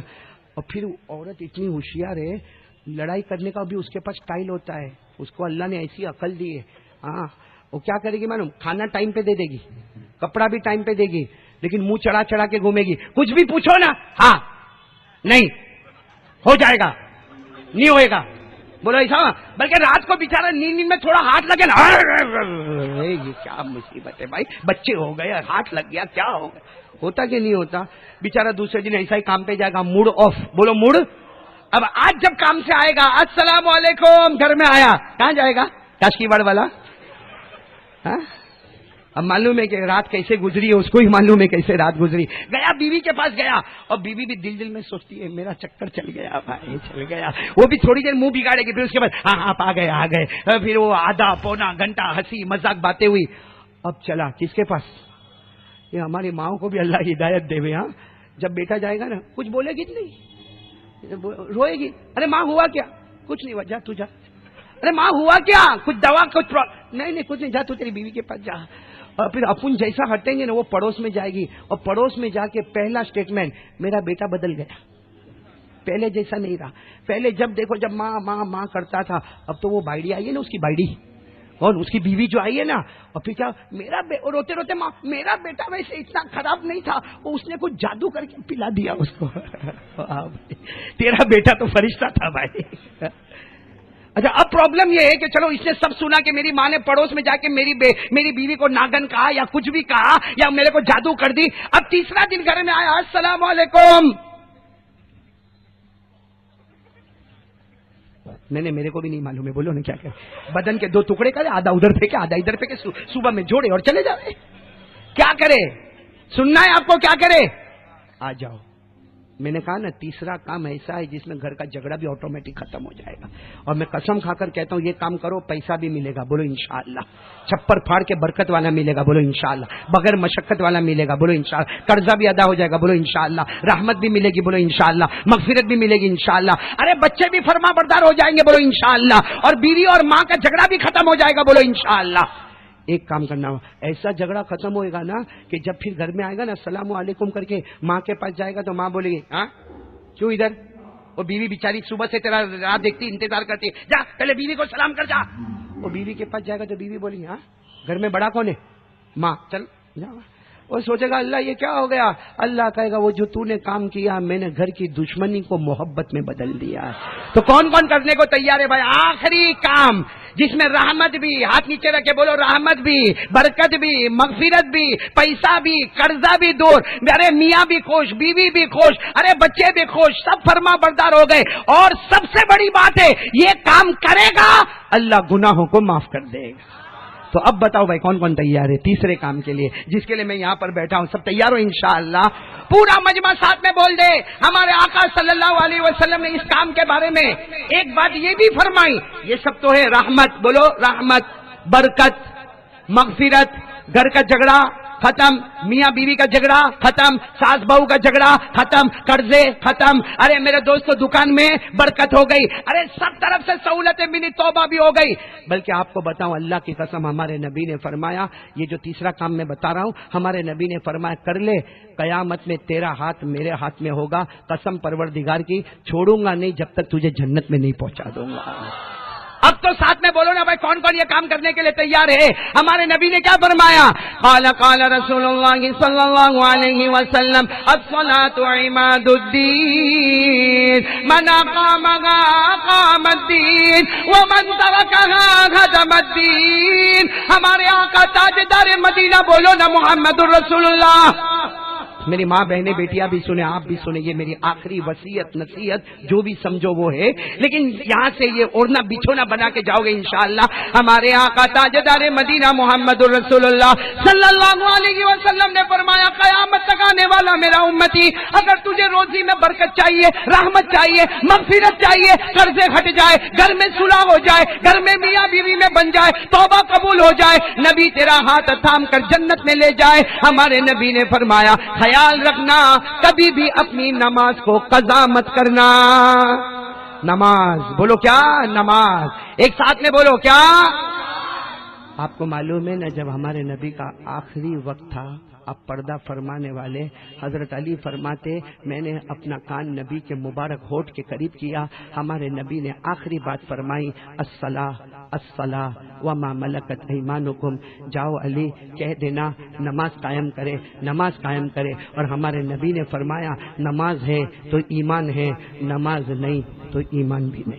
اور پھر عورت اتنی ہوشیار ہے، لڑائی کرنے کا بھی اس کے پاس اسٹائل ہوتا ہے، اس کو اللہ نے ایسی عقل دی ہے. ہاں وہ کیا کرے گی معلوم؟ کھانا ٹائم پہ دے دے گی، کپڑا بھی ٹائم پہ دے گی، لیکن منہ چڑھا چڑھا کے گھومے گی. کچھ بھی پوچھو نا، ہاں نہیں ہو جائے گا، نہیں ہوئے گا، بولو ایسا. بلکہ رات کو بیچارہ نیند میں تھوڑا ہاتھ لگے نا، یہ کیا مصیبت ہے بھائی، بچے ہو گئے، ہاتھ لگ گیا، کیا ہو گیا؟ ہوتا کہ نہیں ہوتا؟ بیچارہ دوسرے دن ایسا ہی کام پہ جائے گا، موڈ آف. بولو موڈ. اب آج جب کام سے آئے گا، السلام علیکم، گھر میں آیا، کہاں جائے گا؟ کاشکی واڑ والا. اب معلوم ہے کہ رات کیسے گزری ہے، اس کو ہی معلوم ہے کیسے رات گزری. گیا بیوی کے پاس گیا، اور بیوی بھی دل میں سوچتی ہے میرا چکر چل گیا بھائی، چل گیا. وہ بھی تھوڑی دیر منہ بگاڑے گی، پھر اس کے بعد ہاں آپ آ گئے. پھر وہ آدھا پونا گھنٹہ ہنسی مذاق باتیں ہوئی. اب چلا کس کے پاس؟ یہ ہماری ماں کو بھی اللہ ہدایت دے. ہاں جب بیٹا جائے گا نا، کچھ بولے گی نہیں، روئے گی. ارے ماں ہوا کیا؟ کچھ نہیں ہوا، جا تو جا. ارے ماں ہوا کیا؟ کچھ دوا کچھ نہیں کچھ نہیں، جا تو تیری بیوی کے پاس جا. اور پھر اپن جیسا ہٹیں گے نا، وہ پڑوس میں جائے گی، اور پڑوس میں جا کے پہلا اسٹیٹمنٹ، میرا بیٹا بدل گیا، پہلے جیسا نہیں رہا. پہلے جب دیکھو جب ماں ماں ماں کرتا تھا، اب تو وہ بائڑی آئی ہے نا، اس کی بائڑی، اور اس کی بیوی جو آئی ہے نا، اور پھر کیا روتے روتے ماں میرا بیٹا ویسے اتنا خراب نہیں تھا، وہ اس نے کچھ جادو کر کے پلا دیا اس کو. تیرا بیٹا تو فرشتہ تھا بھائی. اچھا اب پرابلم یہ ہے کہ چلو اس نے سب سنا کہ میری ماں نے پڑوس میں جا کے میری بیوی کو ناگن کہا یا کچھ بھی کہا یا میرے کو جادو کر دی. اب تیسرا دن گھر میں آیا، السلام علیکم. نہیں میرے کو بھی نہیں معلوم ہے، بولو نا کیا کہ بدن کے دو ٹکڑے کرے، آدھا ادھر پھینکے آدھا ادھر پھینکے، صبح میں جوڑے اور چلے جائے. کیا کرے؟ سننا ہے آپ کو؟ کیا کرے؟ آ جاؤ. میں نے کہا نا تیسرا کام ایسا ہے جس میں گھر کا جھگڑا بھی آٹومیٹک ختم ہو جائے گا. اور میں قسم کھا کر کہتا ہوں یہ کام کرو، پیسہ بھی ملے گا، بولو انشاءاللہ. چھپر پھاڑ کے برکت والا ملے گا، بولو انشاءاللہ. بغیر مشقت والا ملے گا، بولو انشاءاللہ. قرضہ بھی ادا ہو جائے گا، بولو انشاءاللہ. رحمت بھی ملے گی، بولو انشاءاللہ. مغفرت بھی ملے گی انشاءاللہ. ارے بچے بھی فرما بردار ہو جائیں گے، بولو انشاءاللہ. اور بیوی اور ماں کا جھگڑا بھی ختم ہو جائے گا، بولو انشاءاللہ. ایک کام کرنا ہو، ایسا جھگڑا ختم ہوئے گا نا کہ جب پھر گھر میں آئے گا نا، السلام علیکم کر کے ماں کے پاس جائے گا تو ماں بولے گی ہاں کیوں ادھر؟ وہ بیوی بیچاری صبح سے تیرا راہ دیکھتی، انتظار کرتی، جا پہلے بیوی کو سلام کر جا. وہ بیوی کے پاس جائے گا تو بیوی بولی ہاں گھر میں بڑا کون ہے؟ ماں. چل جا. وہ سوچے گا اللہ یہ کیا ہو گیا؟ اللہ کہے گا وہ جو تو نے کام کیا میں نے گھر کی دشمنی کو محبت میں بدل دیا. تو کون کون کرنے کو تیار ہے بھائی؟ آخری کام جس میں رحمت بھی، ہاتھ نیچے رکھے بولو رحمت بھی، برکت بھی، مغفرت بھی، پیسہ بھی، قرضہ بھی دور، ارے میاں بھی خوش، بیوی بھی خوش، ارے بچے بھی خوش، سب فرما بردار ہو گئے. اور سب سے بڑی بات ہے یہ کام کرے گا اللہ گناہوں کو معاف کر دے گا. تو اب بتاؤ بھائی کون کون تیار ہے تیسرے کام کے لیے جس کے لیے میں یہاں پر بیٹھا ہوں؟ سب تیار ہو انشاءاللہ؟ پورا مجمع ساتھ میں بول دے. ہمارے آقا صلی اللہ علیہ وسلم نے اس کام کے بارے میں ایک بات یہ بھی فرمائی، یہ سب تو ہے رحمت، بولو رحمت، برکت، مغفرت، گھر کا جھگڑا ختم، میاں بیوی کا جھگڑا ختم، ساس بہو کا جھگڑا ختم، قرضے ختم، ارے میرے دوستو دکان میں برکت ہو گئی، ارے سب طرف سے سہولتیں ملی، توبہ بھی ہو گئی. بلکہ آپ کو بتاؤں اللہ کی قسم ہمارے نبی نے فرمایا، یہ جو تیسرا کام میں بتا رہا ہوں ہمارے نبی نے فرمایا کر لے، قیامت میں تیرا ہاتھ میرے ہاتھ میں ہوگا، قسم پروردگار کی چھوڑوں گا نہیں جب تک تجھے جنت میں نہیں پہنچا دوں گا. اب تو ساتھ میں بولو نا بھائی کون کون یہ کام کرنے کے لیے تیار ہے؟ ہمارے نبی نے کیا فرمایا؟ قال رسول اللہ صلی اللہ علیہ وسلم الصلاۃ عماد الدین من اقامها اقام الدین ومن ترکها هدم الدین. ہمارے آقا تاجدار مدینہ بولو نا محمد الرسول اللہ. میری ماں بہنیں بیٹیاں بھی سنیں، آپ بھی سنیں، یہ میری آخری وصیت نصیحت جو بھی سمجھو وہ ہے، لیکن یہاں سے یہ اوڑھنا بچھونا بنا کے جاؤ گے انشاءاللہ. ہمارے آقا تاجدار مدینہ محمد الرسول اللہ صلی اللہ علیہ وسلم نے فرمایا قیامت تک آنے والا میرا امتی اگر تجھے روزی میں برکت چاہیے، رحمت چاہیے، مغفرت چاہیے، قرضے ہٹ جائے، گھر میں صلح ہو جائے، گھر میں میاں بیوی میں بن جائے، توبہ قبول ہو جائے، نبی تیرا ہاتھ تھام کر جنت میں لے جائے. ہمارے نبی نے فرمایا خیال رکھنا کبھی بھی اپنی نماز کو قضا مت کرنا. نماز بولو کیا؟ نماز. ایک ساتھ میں بولو کیا؟ آپ کو معلوم ہے نا جب ہمارے نبی کا آخری وقت تھا، اب پردہ فرمانے والے حضرت علی فرماتے میں نے اپنا کان نبی کے مبارک ہونٹ کے قریب کیا، ہمارے نبی نے آخری بات فرمائی الصلاۃ الصلاۃ وما ملکت ایمانکم. جاؤ علی کہہ دینا نماز قائم کرے، نماز قائم کرے. اور ہمارے نبی نے فرمایا نماز ہے تو ایمان ہے، نماز نہیں تو ایمان بھی نہیں.